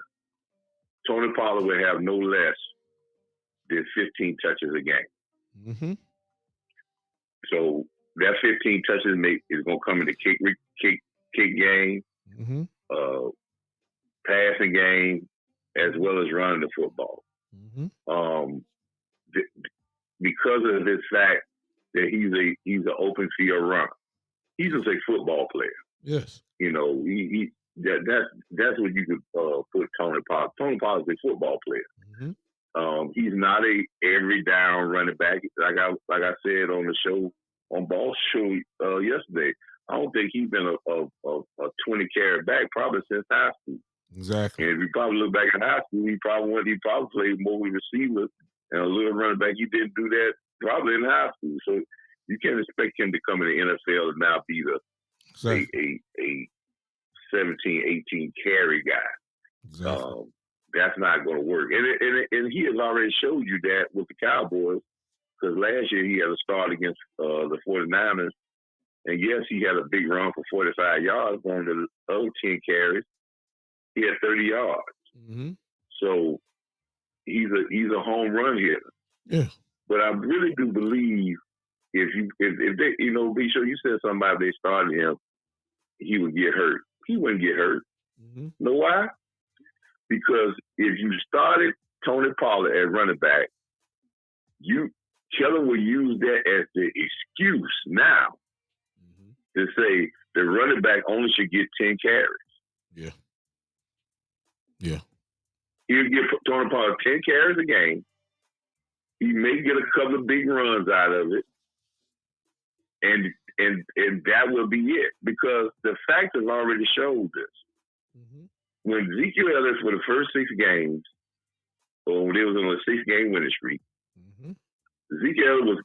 Tony Pollard would have no less than 15 touches a game. So that 15 touches is going to come in the kick game, passing game, as well as running the football. Because of this fact that he's an open field runner, he's just a football player. Yes, that's what you could put Tony Pollard. Tony Pollard's a football player. He's not a every down running back. Like I said on the show, on Ball Show yesterday, I don't think he's been a 20 carry back probably since high school. Exactly. And if you probably look back in high school, he probably played more with receivers and a little running back. He didn't do that probably in high school. So you can't expect him to come in the NFL and now be a 17, 18 carry guy. Exactly. That's not going to work. And he has already showed you that with the Cowboys, because last year he had a start against the 49ers. And yes, he had a big run for 45 yards. On the other 10 carries, he had 30 yards. So he's a home run hitter. Yeah. But I really do believe if they, be sure you said something about they started him, he would get hurt. He wouldn't get hurt. Know why? Because if you started Tony Pollard at running back, Kellen will use that as the excuse now to say the running back only should get 10 carries. Yeah. Yeah. He'll give Tony Pollard 10 carries a game. He may get a couple of big runs out of it. And that will be it. Because the facts have already showed this. When Ezekiel Elliott, for the first 6 games, or when they was on a 6-game winning streak, Ezekiel Elliott was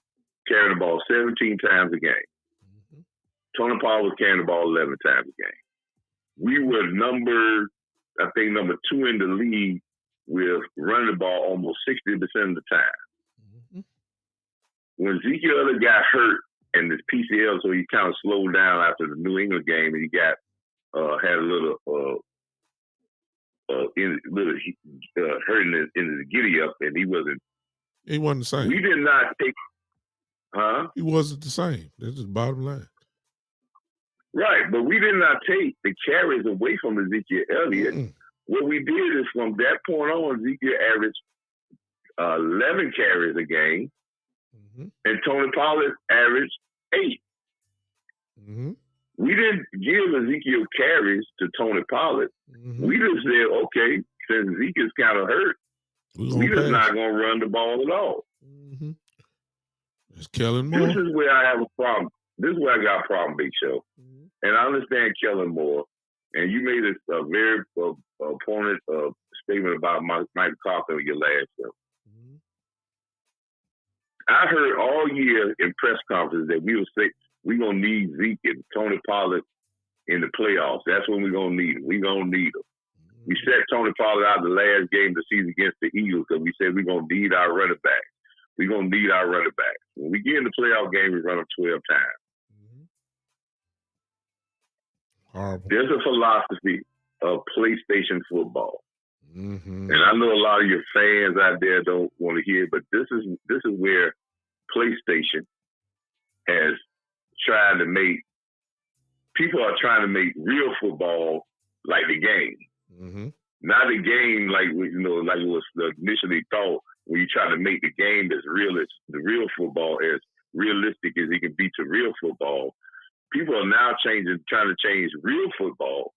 carrying the ball 17 times a game. Tony Pollard was carrying the ball 11 times a game. We were number 2 in the league with running the ball almost 60% of the time. When Ezekiel Elliott got hurt and his PCL, so he kind of slowed down after the New England game, and he got had a little hurting in his giddy up, and he wasn't the same. We did not take, He wasn't the same. That's the bottom line. Right, but we did not take the carries away from Ezekiel Elliott. What we did is from that point on, Ezekiel averaged 11 carries a game, and Tony Pollard averaged 8. We didn't give Ezekiel carries to Tony Pollard. We just said, okay, since Ezekiel's kind of hurt, we're just not going to run the ball at all. It's Kellen Moore. This is where I have a problem. This is where I got a problem, Big Show. And I understand Kellen Moore. And you made a very opponent statement about Mike McCarthy on your last show. I heard all year in press conferences that we will say we're going to need Zeke and Tony Pollard in the playoffs. That's when we're going to need them. We're going to need them. We set Tony Pollard out the last game of the season against the Eagles because we said we're going to need our running backs. We're going to need our running backs. When we get in the playoff game, we run them 12 times. Horrible. There's a philosophy of PlayStation football. And I know a lot of your fans out there don't want to hear, but this is where PlayStation has tried to make people are trying to make real football like the game. Not a game like like it was initially thought, when you try to make the game as real as the real football, as realistic as it can be to real football. People are now trying to change real football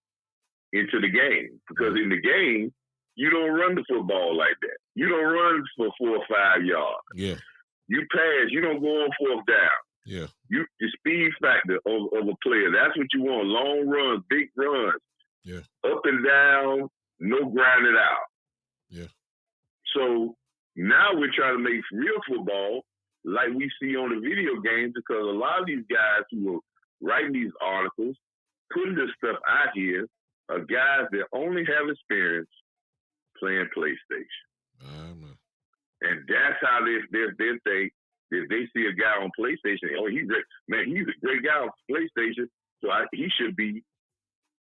into the game, because in the game, you don't run the football like that. You don't run for 4 or 5 yards. Yeah. You pass. You don't go on 4th down. Yeah. The speed factor of a player. That's what you want. Long runs, big runs. Yeah. Up and down, no grinding out. Yeah. So now we're trying to make real football like we see on the video games, because a lot of these guys who are writing these articles, putting this stuff out here, are guys that only have experience playing PlayStation. And that's how they think. If they see a guy on PlayStation, oh, he's great. Man, he's a great guy on PlayStation, so he should be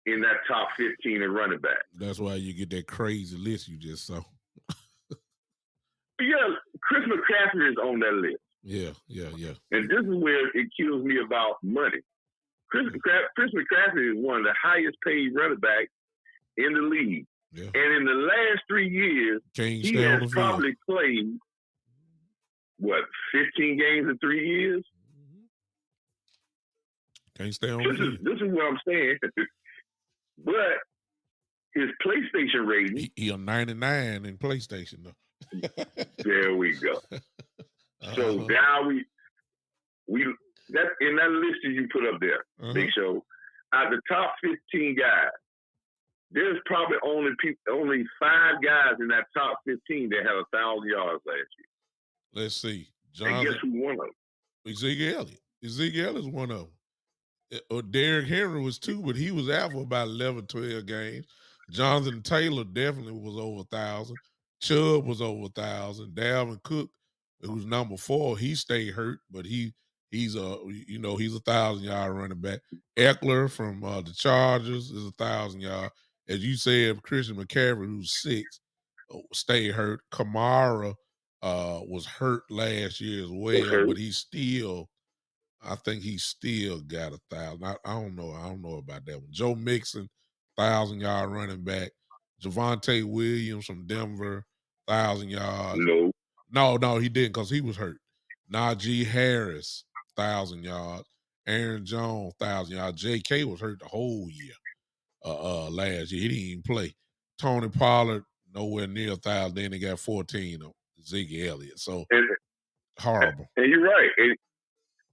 in that top 15 in running back. That's why you get that crazy list you just saw. Yeah, Chris McCaffrey is on that list. Yeah. And this is where it kills me about money. Chris McCaffrey is one of the highest paid running backs in the league. Yeah. And in the last 3 years, he has probably played, 15 games in 3 years? Can't stay on the field. This is what I'm saying. But his PlayStation rating... He a 99 in PlayStation, though. There we go. So now that in that list that you put up there, they show out the top 15 guys, there's probably only 5 guys in that top 15 that had 1,000 yards last year. Let's see. And guess who one of them? Ezekiel Elliott. Ezekiel Elliott is one of them. Derrick Henry was 2, but he was out for about 11, 12 games. Jonathan Taylor definitely was over 1,000. Chubb was over 1,000. Dalvin Cook, who's number 4, he stayed hurt, but he's a 1,000-yard running back. Eckler from the Chargers is 1,000 yards. As you said, Christian McCaffrey, who's 6, stayed hurt. Kamara was hurt last year as well, but I think he still got 1,000. I don't know about that one. Joe Mixon, 1,000-yard running back. Javonte Williams from Denver, 1,000 yards. No, he didn't, because he was hurt. Najee Harris, 1,000 yards. Aaron Jones, 1,000 yards. J.K. was hurt the whole year last year. He didn't even play. Tony Pollard, nowhere near 1,000. Then he got 14 of Ziggy Elliott. So horrible. And you're right.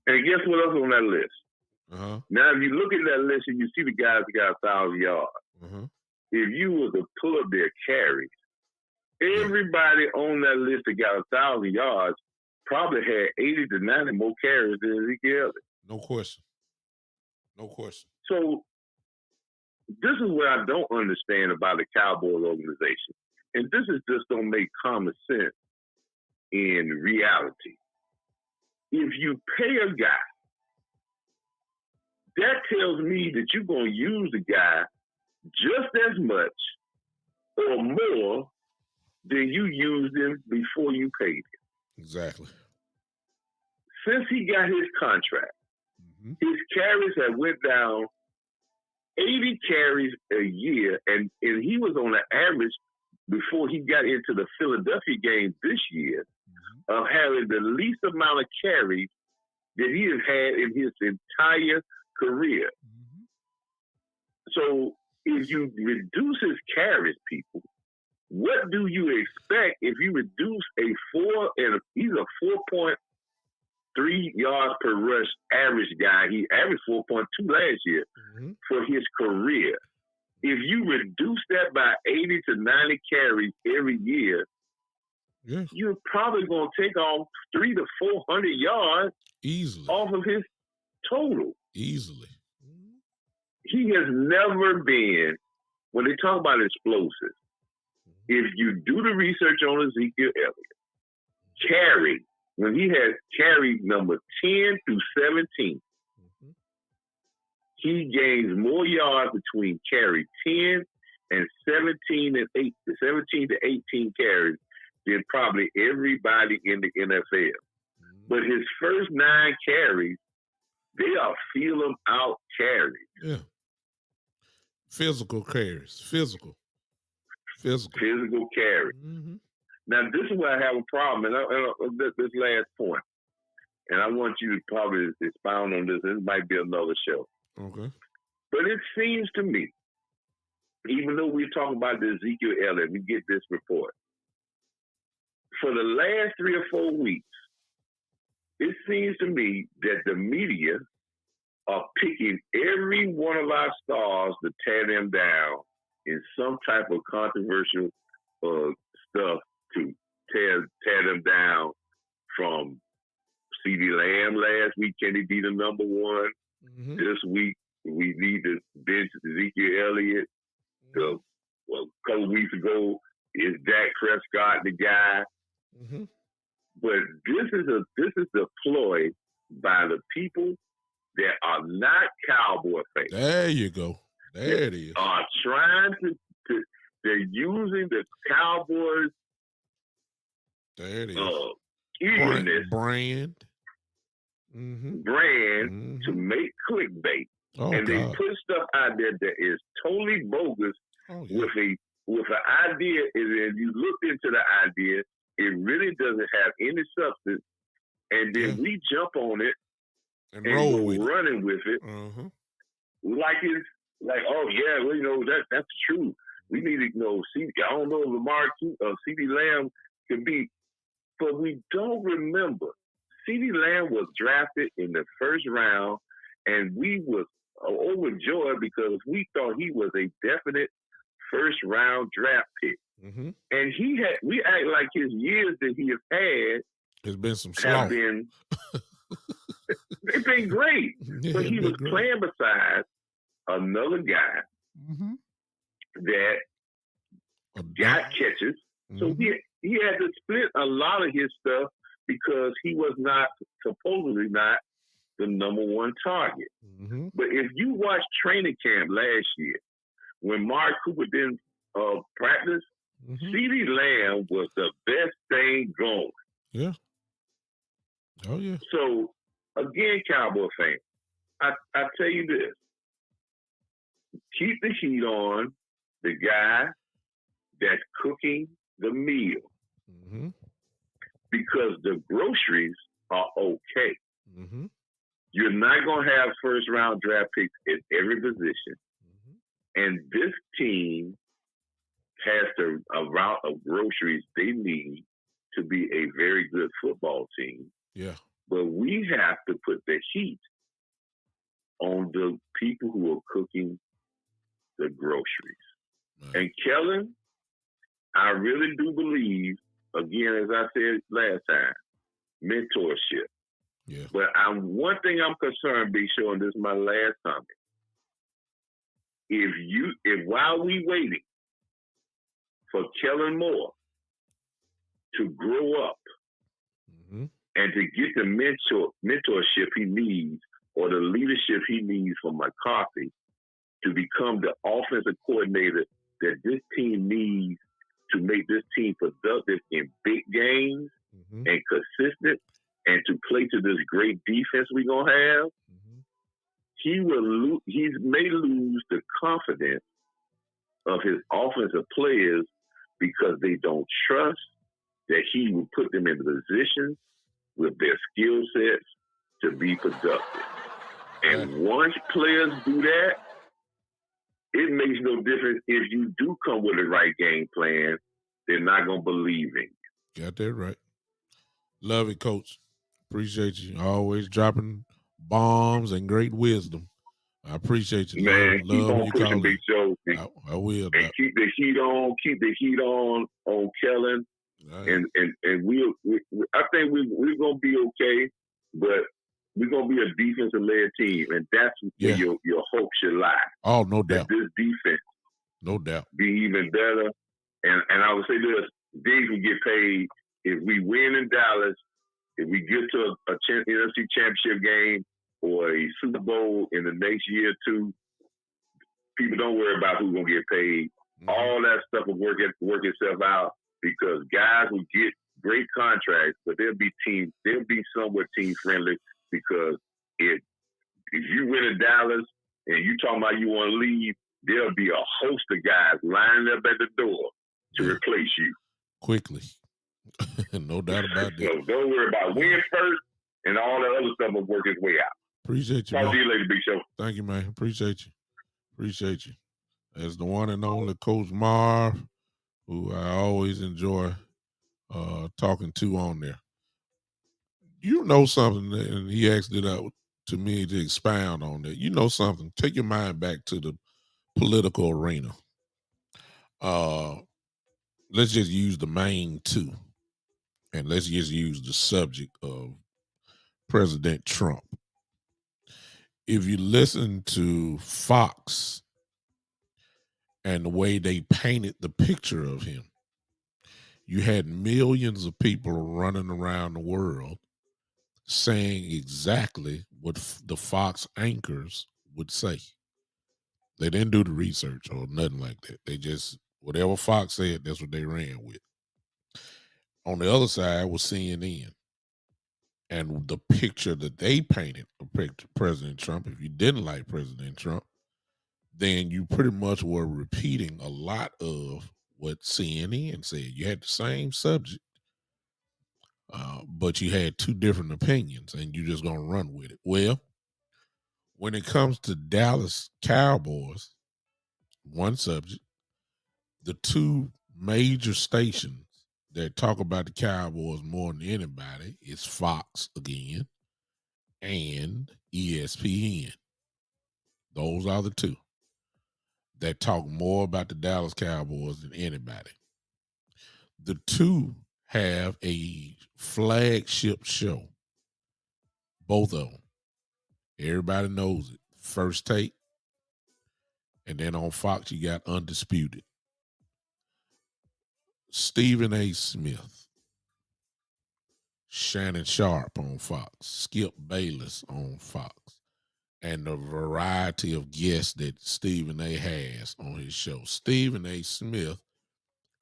And guess what else on that list? Now, if you look at that list and you see the guys that got 1,000 yards, if you were to pull up their carries, everybody on that list that got 1,000 yards probably had 80 to 90 more carries than Ezekiel Elliott. No question. So this is what I don't understand about the Cowboy organization. And this is just don't make common sense in reality. If you pay a guy, that tells me that you're going to use the guy just as much or more than you used him before you paid him. Exactly. Since he got his contract, his carries have went down 80 carries a year, and he was on an average before he got into the Philadelphia game this year of having the least amount of carries that he has had in his entire career. So if you reduce his carries, people, what do you expect if you reduce he's a 4.3 yards per rush average guy. He averaged 4.2 last year for his career. If you reduce that by 80 to 90 carries every year, you're probably going to take off 300 to 400 yards easily off of his total. Easily. He has never been, when they talk about explosive, if you do the research on Ezekiel Elliott, when he has carry number 10 through 17, he gains more yards between carry 10 and 17 to 18 carries than probably everybody in the NFL. But his first 9 carries, they are feel them out carries. Yeah. Physical carries. Physical carries. Now, this is where I have a problem, and this last point, and I want you to probably expound on this. This might be another show. Okay. But it seems to me, even though we're talking about the Ezekiel Elliott, we get this report. For the last 3 or 4 weeks, it seems to me that the media are picking every one of our stars to tear them down in some type of controversial stuff to him down from CD Lamb last week. Can he be the number one? Mm-hmm. This week, we need to bench Ezekiel Elliott. Mm-hmm. A couple weeks ago, is Dak Prescott the guy? Mm-hmm. But this is a ploy by the people that are not Cowboy fans. There you go. There it is. Are trying to they're using the Cowboys There it is. eagerness brand mm-hmm. to make clickbait. And they put stuff out there that is totally bogus with an idea. And if you look into the idea, it really doesn't have any substance. And then we jump on it and roll go with running with it. Uh-huh. Like it's like, oh yeah, well, that's true. We need to I don't know if Lamar CD Lamb can be, but we don't remember. CD Lamb was drafted in the first round, and we was overjoyed because we thought he was a definite first round draft pick. Mm-hmm. And we act like his years that he has had has been some slow. It's been great. But he was playing beside another guy that got catches. So he had to split a lot of his stuff because he was supposedly not the number one target. Mm-hmm. But if you watch training camp last year, when Mark Cooper didn't practice, CD Lamb was the best thing going. Yeah. Oh, yeah. So, again, Cowboy fans, I tell you this. Keep the heat on the guy that's cooking the meal. Mm-hmm. Because the groceries are okay. Mm-hmm. You're not going to have first-round draft picks at every position. Mm-hmm. And this team has a route of groceries they need to be a very good football team. Yeah. But we have to put the heat on the people who are cooking the groceries. Right. And Kellen, I really do believe, again, as I said last time, mentorship. Yeah. But one thing I'm concerned, Big Show, and this is my last comment. If while we waiting for Kellen Moore to grow up and to get the mentorship he needs or the leadership he needs from McCarthy to become the offensive coordinator that this team needs to make this team productive in big games and consistent and to play to this great defense we're going to have, he may lose the confidence of his offensive players because they don't trust that he will put them in positions with their skill sets to be productive. And once players do that, it makes no difference if you do come with the right game plan. They're not going to believe in you. Got that right. Love it, Coach. Appreciate you. Always dropping bombs and great wisdom. I appreciate you, man. Love keep on pushing, Big Show. I will. And keep the heat on. Keep the heat on Kellen. Right. And I think we're gonna be okay, but we're gonna be a defensive led team, and that's where your hope should lie. Oh, no doubt. This defense, no doubt, be even better. And I would say this: Diggs will get paid if we win in Dallas. If we get to a NFC Championship game or a Super Bowl in the next year or two, people don't worry about who's going to get paid. All that stuff will work itself out because guys will get great contracts, but they'll be somewhat team friendly because if you win in Dallas and you talking about you want to leave, there'll be a host of guys lining up at the door to replace you. Quickly. No doubt about that. So don't worry about win first, and all the other stuff will work its way out. Appreciate you. Talk to you later, Big Show. Thank you, man. Appreciate you. As the one and only Coach Marv, who I always enjoy talking to on there. You know something, and he asked it out to me to expound on that. You know something. Take your mind back to the political arena. Let's just use the main two. and let's just use the subject of President Trump. If you listen to Fox and the way they painted the picture of him, you had millions of people running around the world saying exactly what the Fox anchors would say. They didn't do the research or nothing like that. They just, whatever Fox said, that's what they ran with. On the other side was CNN. And the picture that they painted of President Trump, if you didn't like President Trump, then you pretty much were repeating a lot of what CNN said. You had the same subject, but you had two different opinions, and you're just going to run with it. Well, when it comes to Dallas Cowboys, one subject, the two major stations that talk about the Cowboys more than anybody is Fox again and ESPN. Those are the two that talk more about the Dallas Cowboys than anybody. The two have a flagship show, both of them. Everybody knows it. First Take, and then on Fox, you got Undisputed. Stephen A. Smith, Shannon Sharp on Fox, Skip Bayless on Fox, and the variety of guests that Stephen A. has on his show. Stephen A. Smith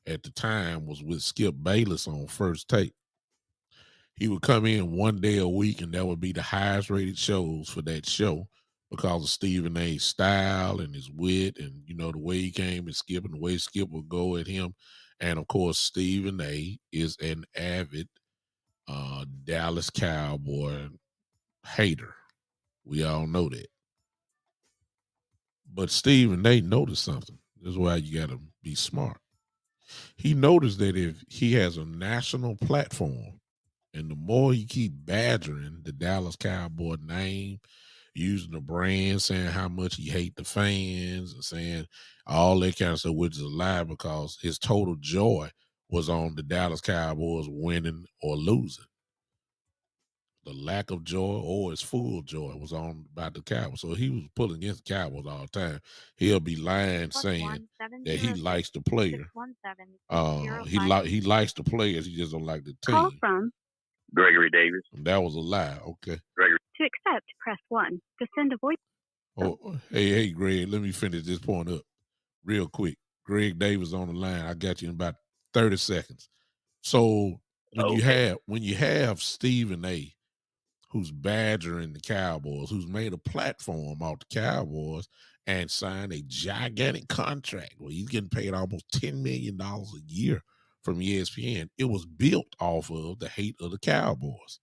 at the time was with Skip Bayless on First Take. He would come in one day a week, and that would be the highest rated shows for that show because of Stephen A's style and his wit, and the way he came and Skip, and the way Skip would go at him. And of course, Stephen A is an avid Dallas Cowboy hater. We all know that. But Stephen A noticed something. This is why you got to be smart. He noticed that if he has a national platform, and the more you keep badgering the Dallas Cowboy name, using the brand, saying how much he hate the fans, and saying all that kind of stuff, which is a lie because his total joy was on the Dallas Cowboys winning or losing. The lack of joy or his full joy was on about the Cowboys. So he was pulling against the Cowboys all the time. He'll be lying saying that he likes the player. He likes the players. He just don't like the team. Call from Gregory Davis. And that was a lie. Okay. Gregory. To accept, press 1. To send a voice. Oh, hey, Greg, let me finish this point up real quick. Greg Davis on the line. I got you in about 30 seconds. So when you have Stephen A, who's badgering the Cowboys, who's made a platform off the Cowboys and signed a gigantic contract where he's getting paid almost $10 million a year from ESPN, it was built off of the hate of the Cowboys.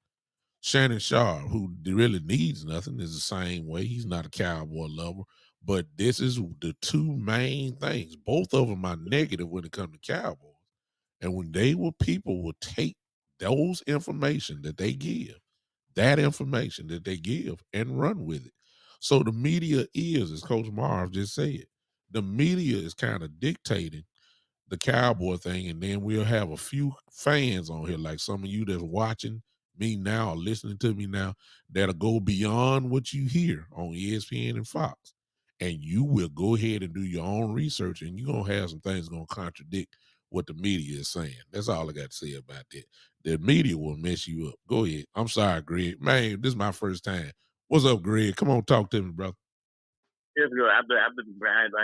Shannon Sharp, who really needs nothing, is the same way. He's not a Cowboy lover, but this is the two main things. Both of them are negative when it comes to Cowboys. And when people will take those information that they give, and run with it. So the media is, as Coach Marv just said, the media is kind of dictating the Cowboy thing, and then we'll have a few fans on here, like some of you that's watching me now or listening to me now, that'll go beyond what you hear on ESPN and Fox. And you will go ahead and do your own research, and you're going to have some things going to contradict what the media is saying. That's all I got to say about that. The media will mess you up. Go ahead. I'm sorry, Greg. Man, this is my first time. What's up, Greg? Come on, talk to me, brother. It's good. I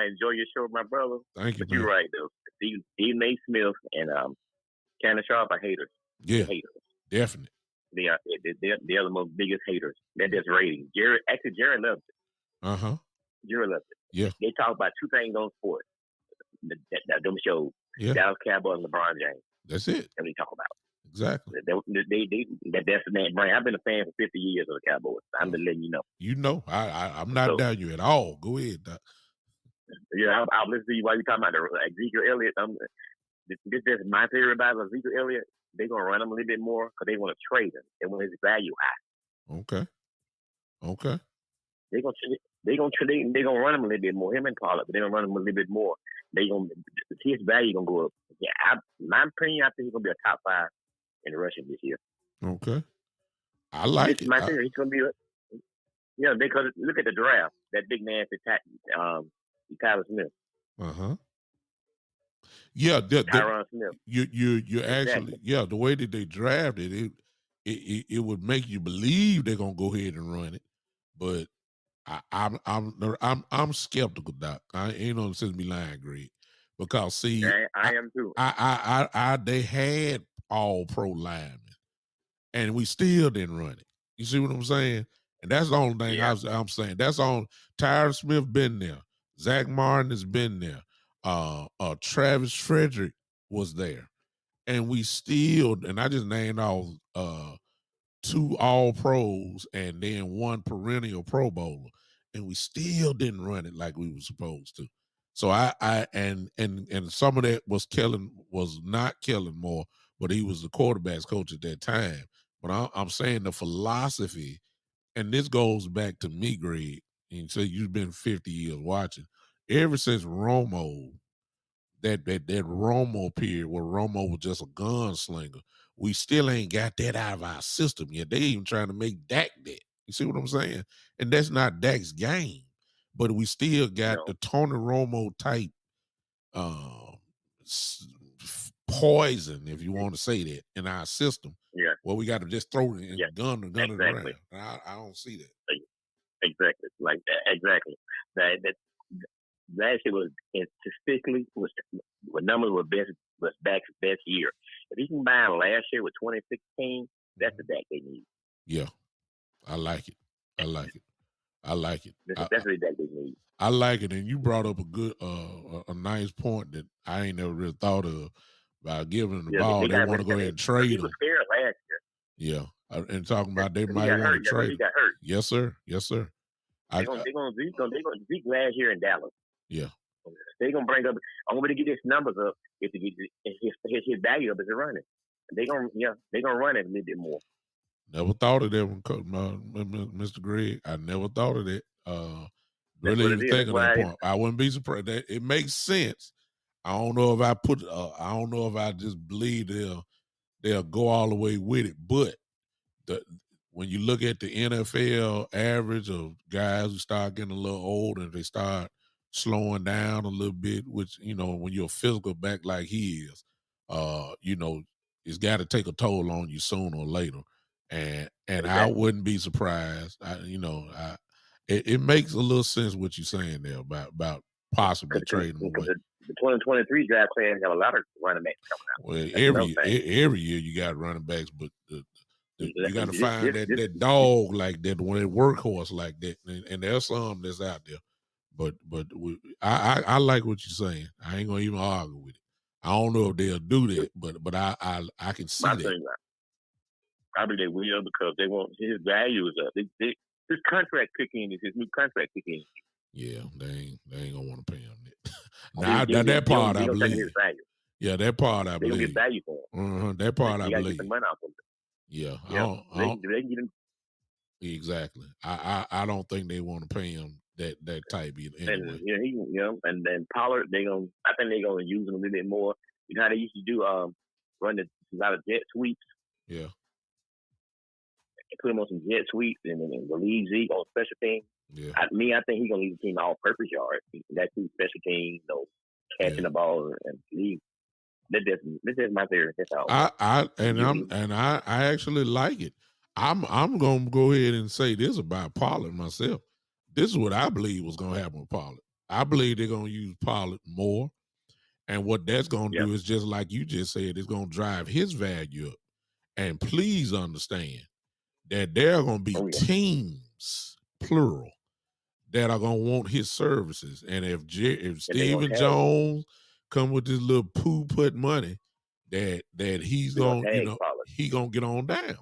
enjoy your show, my brother. Thank you, but man. You're right, though. Stephen A. Smith and Shannon Sharp are haters. Yeah, They're haters. Definitely. They are the most biggest haters. They're just ratings. Jerry loves it. Jerry loves it. Yeah. They talk about two things on sports. Them shows. Yeah. Dallas Cowboys and LeBron James. That's it. That's what they talk about. Exactly. That's the brand. I've been a fan for 50 years of the Cowboys. I'm just letting you know. You know, I'm not down you at all. Go ahead, Doc. Yeah, I'll listen to you while you're talking about Ezekiel Elliott. This is my theory about Ezekiel Elliott. They're gonna run him a little bit more because they want to trade him. They want his value high. Okay. They're gonna run him a little bit more. Him and Pollard, but they're gonna run him a little bit more. His value gonna go up. Yeah, my opinion, I think he's gonna be a top 5 in rushing this year. Okay. I This like is it. my theory. He's going to be, because look at the draft. That big man, Tyler Smith, Uh-huh. Yeah, Tyron Smith. you Exactly. actually, the way that they drafted it would make you believe they're gonna go ahead and run it, but I'm skeptical, Doc. I ain't no sense me lying, Greg, because see, I am too. they had all pro linemen, and we still didn't run it. You see what I'm saying? And that's the only thing Yeah. I'm saying. That's on Tyron Smith been there. Zach Martin has been there. Travis Frederick was there. And we still, and I just named all 2 all pros and then 1 perennial pro bowler. And we still didn't run it like we were supposed to. So and some of that was not Kellen Moore, but he was the quarterback's coach at that time. But I'm saying the philosophy, and this goes back to me, Greg, and so you've been 50 years watching. Ever since Romo, that Romo period where Romo was just a gunslinger, we still ain't got that out of our system yet. They even trying to make Dak that. You see what I'm saying? And that's not Dak's game. But we still got the Tony Romo type poison, if you want to say that, in our system. Yeah. Well, we got to just throw it and gun it around. Exactly. I don't see that. Exactly. Like that. Exactly. That last year was statistically numbers was Dak's best year. If he can buy last year with 2016, that's the Dak they need. Yeah, I like it. I like it. That's the Dak they need. I like it, and you brought up a good, a nice point that I ain't never really thought of. By giving them the ball, they want to go ahead and trade him. He was scared last year. Yeah, and talking about they might want to trade. He got hurt. Yes, sir. Yes, sir. They're gonna Zeke last year in Dallas. Yeah. They're gonna bring up. I'm gonna get his numbers up if to get his value up as a running. They're gonna run it a little bit more. Never thought of that one, Mr. Greg. I never thought of that. Really even think of that point. I wouldn't be surprised. It makes sense. I don't know if I just believe they'll go all the way with it. But when you look at the NFL average of guys who start getting a little old and they start slowing down a little bit, which, when you're a physical back like he is, it's got to take a toll on you sooner or later. And exactly. I wouldn't be surprised. It makes a little sense what you're saying there about possibly trading them away. The 2023 draft class have a lot of running backs coming out. Well, every year you got running backs, but you got to find that dog like that, when it workhorse like that, and there's some that's out there. But I like what you're saying. I ain't gonna even argue with it. I don't know if they'll do that, but I can see that. Probably they will, because they want his value is up. His contract kicking is his new contract kicking. Yeah, they ain't gonna want to pay him that. Now that part I believe. Yeah, that part I believe. They gonna get value for him. That part I believe. Get the money off of him. Yeah, they can get him. Exactly. I don't think they want to pay him that type either. Anyway. And and then Pollard, I think they're gonna use him a little bit more. You know how they used to do run a lot of jet sweeps. Yeah. Put him on some jet sweeps and relieve Zeke on special teams. Yeah. I think he's gonna lead the team all-purpose yards. That's two special teams, catching the ball and leave. This is my theory. That's all. I actually like it. I'm gonna go ahead and say this about Pollard myself. This is what I believe was gonna happen with Pollard. I believe they're gonna use Pollard more, and what that's gonna do is, just like you just said, it's gonna drive his value up. And please understand that there are gonna be teams, plural, that are gonna want his services. And if Stephen Jones come with this little put money, that he's gonna he gonna get on down.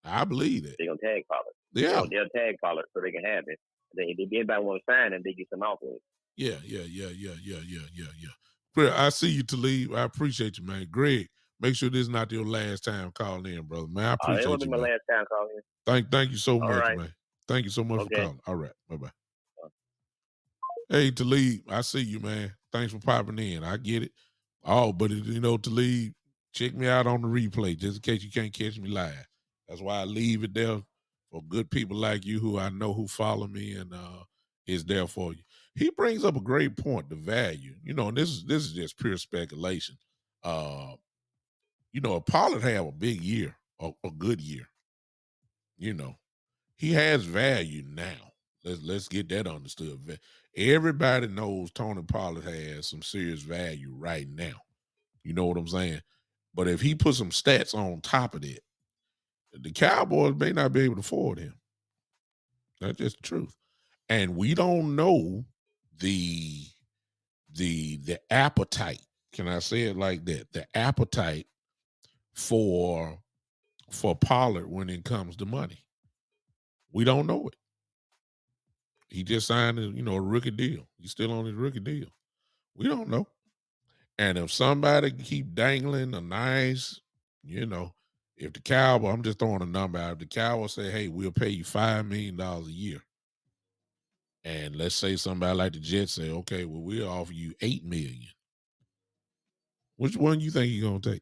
I believe that. They're gonna tag Pollard. Yeah, they'll tag Pollard so they can have it. Anybody want to sign him, they get some off of it. Yeah. I see you, Talib. I appreciate you, man. Greg, make sure this is not your last time calling in, brother. Man, I appreciate you. It won't be my last time calling in. Thank you so much, man. Thank you so much for calling. All right, bye-bye. Hey, Talib, I see you, man. Thanks for popping in. I get it. Oh, but Talib, Check me out on the replay just in case you can't catch me live. That's why I leave it there for good people like you who I know who follow me and is there for you. He brings up a great point, the value. And this is just pure speculation. If Pollard have a big year, a good year, he has value now. Let's get that understood. Everybody knows Tony Pollard has some serious value right now. You know what I'm saying? But if he puts some stats on top of it, the Cowboys may not be able to afford him. That's just the truth. And we don't know the appetite. Can I say it like that? The appetite for Pollard when it comes to money. We don't know it. He just signed a rookie deal. He's still on his rookie deal. We don't know. And if somebody keep dangling a nice, if the Cowboy, I'm just throwing a number out, if the Cowboy say, hey, we'll pay you $5 million a year. And let's say somebody like the Jets say, okay, well, we'll offer you $8 million. Which one you think you're gonna take?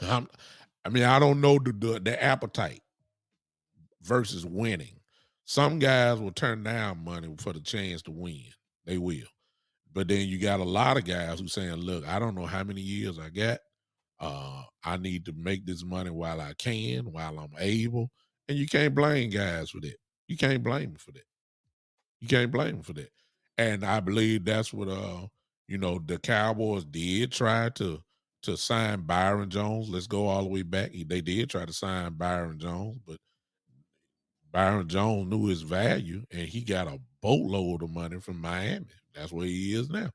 I don't know the appetite versus winning. Some guys will turn down money for the chance to win. They will. But then you got a lot of guys who saying, look, I don't know how many years I got. I need to make this money while I can, while I'm able. And you can't blame guys for that. You can't blame them for that. You can't blame them for that. And I believe that's what the Cowboys did try to sign Byron Jones. Let's go all the way back. They did try to sign Byron Jones, but Byron Jones knew his value and he got a boatload of money from Miami. That's where he is now.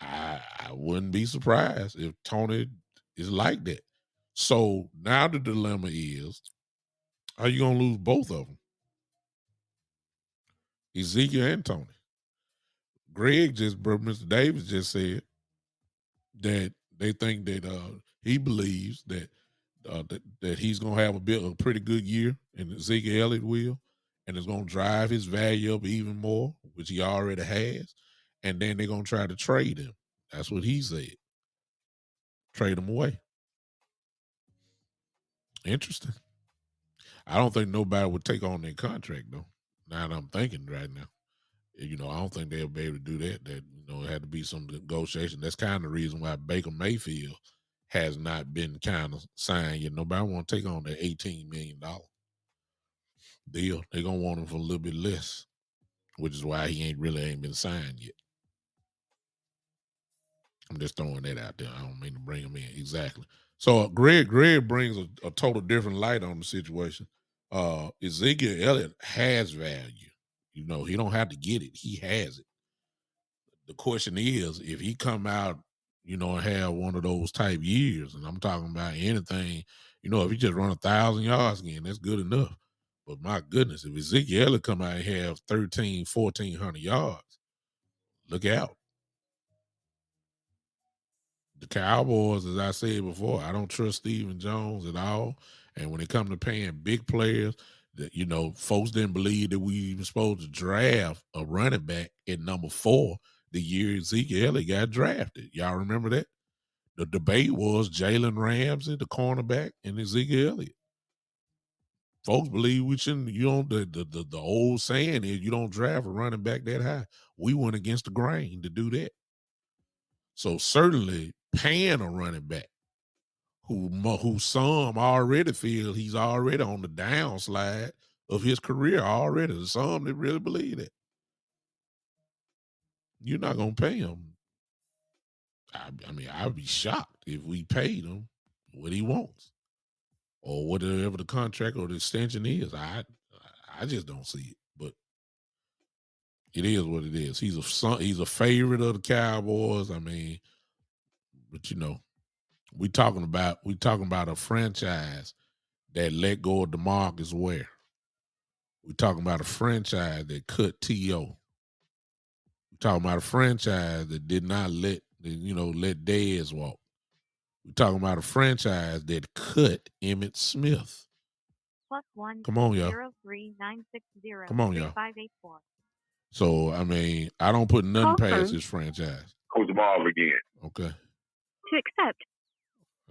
I wouldn't be surprised if Tony is like that. So now the dilemma is, are you going to lose both of them? Ezekiel and Tony. Mr. Davis just said that they think that he believes that that he's going to have a pretty good year, and Ezekiel Elliott will, and it's going to drive his value up even more, which he already has. And then they're going to try to trade him. That's what he said. Trade him away. Interesting. I don't think nobody would take on their contract though. Now that I'm thinking right now, I don't think they'll be able to do that. That it had to be some negotiation. That's kind of the reason why Baker Mayfield has not been kind of signed yet. Nobody want to take on that $18 million deal. They're gonna want him for a little bit less, which is why he ain't been signed yet. I'm just throwing that out there. I don't mean to bring him in exactly. So Greg brings a total different light on the situation. Ezekiel Elliott has value. He don't have to get it. He has it. The question is, if he come out, and have one of those type years, and I'm talking about anything, if he just run 1,000 yards again, that's good enough. But my goodness, if Ezekiel Elliott come out and have 1,400 yards, look out. The Cowboys, as I said before, I don't trust Stephen Jones at all. And when it comes to paying big players, that folks didn't believe that we even supposed to draft a running back at number 4 the year Ezekiel Elliott got drafted. Y'all remember that? The debate was Jalen Ramsey, the cornerback, and Ezekiel Elliott. Folks believe we shouldn't. The old saying is you don't draft a running back that high. We went against the grain to do that. So certainly paying a running back who some already feel he's already on the downslide of his career already. There's some that really believe that. You're not going to pay him. I'd be shocked if we paid him what he wants or whatever the contract or the extension is. I just don't see it, but it is what it is. He's a favorite of the Cowboys. But we talking about a franchise that let go of DeMarcus Ware. We're talking about a franchise that cut T.O. We're talking about a franchise that did not let Dez walk. We're talking about a franchise that cut Emmitt Smith. +1 Come on, y'all. 03960 Come on, y'all. 3584. So I don't put nothing past this franchise. Coach Marv again. Okay. to accept.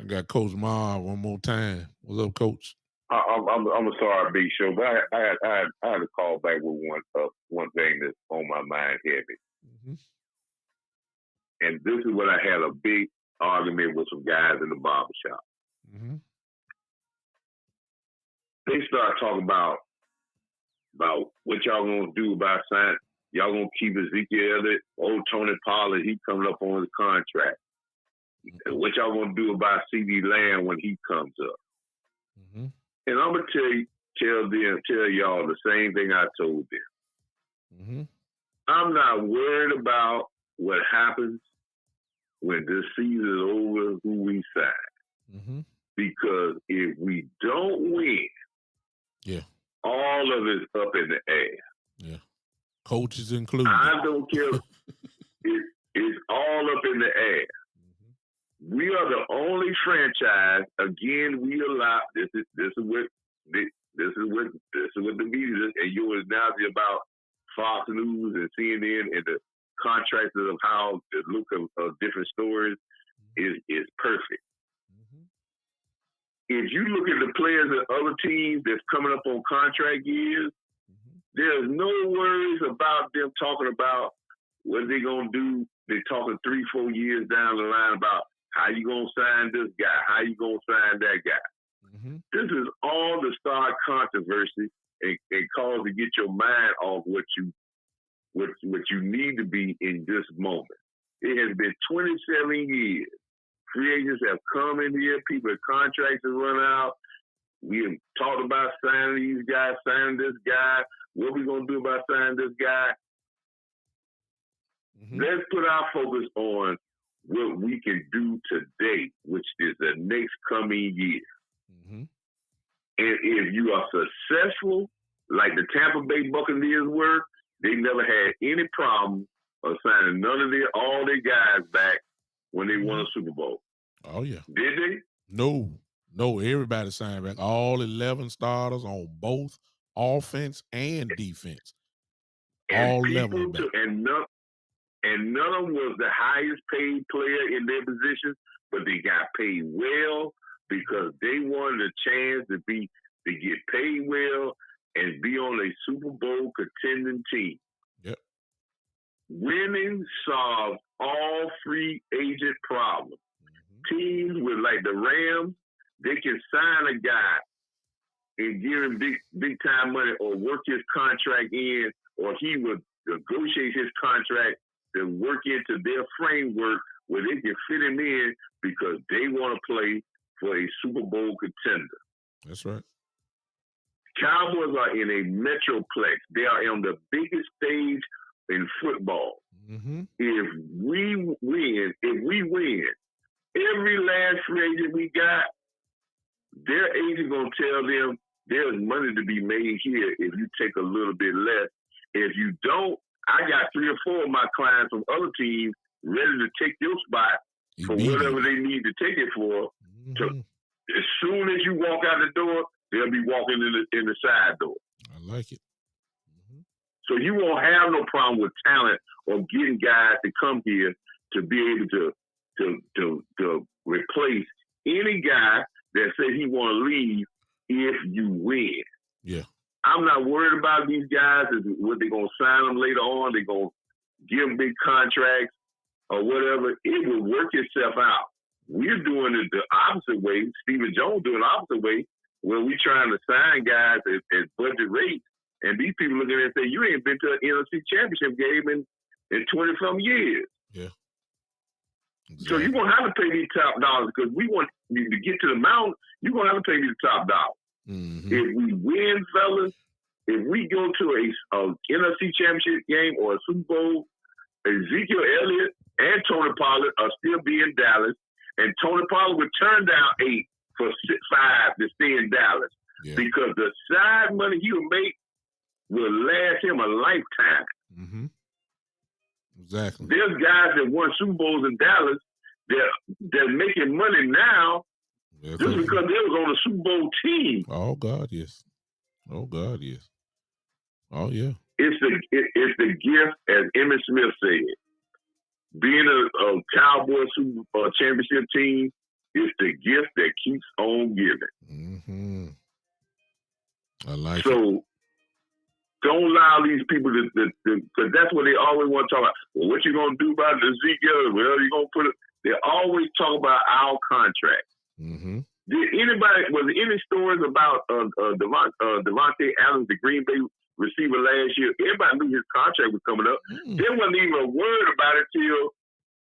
I got Coach Ma one more time. What's up, Coach? I'm sorry, Big Show, but I had to call back with one thing that's on my mind heavy, Mm-hmm. and this is what I had a big argument with some guys in the barbershop. Mm-hmm. They start talking about what y'all gonna do about signing. Y'all gonna keep Ezekiel Elliott, old Tony Pollard, he coming up on his contract. Mm-hmm. What y'all gonna do about CD Lamb when he comes up? Mm-hmm. And I'm gonna tell y'all the same thing I told them. Mm-hmm. I'm not worried about what happens when this season is over, who we sign. Mm-hmm. Because if we don't win, yeah, all of it's up in the air. Yeah. Coaches included. I don't care. It's all up in the air. Mm-hmm. We are the only franchise. Again, we allow this is what the media and you were announcing about Fox News and CNN and the contracts of how the look of different stories is perfect. Mm-hmm. If you look at the players of other teams that's coming up on contract years, mm-hmm. there's no worries about them talking about what they're going to do. They're talking 3-4 years down the line about how you going to sign this guy, how you going to sign that guy. Mm-hmm. This is all to start controversy and cause to get your mind off what you need to be in this moment. It has been 27 years. Free agents have come in here. People have contracts have run out. We have talked about signing these guys, signing this guy. What are we going to do about signing this guy? Mm-hmm. Let's put our focus on what we can do today, which is the next coming year. Mm-hmm. And if you are successful, like the Tampa Bay Buccaneers were, they never had any problem of signing all their guys back when they won a Super Bowl. Oh, yeah. Did they? No, everybody signed back. All 11 starters on both offense and defense. And all 11 back. And none of them was the highest paid player in their position, but they got paid well because they wanted a chance to get paid well and be on a Super Bowl contending team. Yep. Winning solves all free agent problems. Mm-hmm. Teams with like the Rams, they can sign a guy and give him big time money or work his contract in, or he would negotiate his contract to work into their framework where they can fit him in because they want to play for a Super Bowl contender. That's right. Cowboys are in a metroplex. They are on the biggest stage in football. Mm-hmm. If we win, every last free agent we got, their agent gonna tell them there's money to be made here if you take a little bit less. If you don't, I got 3 or 4 of my clients from other teams ready to take your spot for whatever they need to take it for. Mm-hmm. As soon as you walk out the door, they'll be walking in the side door. I like it. Mm-hmm. So you won't have no problem with talent or getting guys to come here to be able to replace any guy that said he want to leave if you win. Yeah. I'm not worried about these guys. What they're going to sign them later on. They're going to give them big contracts or whatever. It will work itself out. We're doing it the opposite way. Stephen Jones doing the opposite way when we trying to sign guys at budget rates. And these people looking at it and say, you ain't been to an NFC championship game in 20-some years. Yeah. Exactly. So you're going to have to pay these top dollars because we want you to get to the mountain. You're going to have to pay these top dollars. Mm-hmm. If we win, fellas, if we go to a NFC championship game or a Super Bowl, Ezekiel Elliott and Tony Pollard are still be in Dallas, and Tony Pollard would turn down 8 for 5 to stay in Dallas because the side money he'll make will last him a lifetime. Mm-hmm. Exactly. There's guys that won Super Bowls in Dallas that making money now just because they was on a Super Bowl team. Oh God, yes. Oh God, yes. Oh yeah. It's the gift, as Emmitt Smith said. being a Cowboy Super championship team is the gift that keeps on giving. Mm-hmm. I like so, it. don't allow these people to, because that's what they always want to talk about. Well, what you going to do about Ezekiel? Well, you going to put it, they always talk about our contract. Mm-hmm. Was there any stories about Devontae Adams, the Green Bay receiver last year? Everybody knew his contract was coming up. There wasn't even a word about it till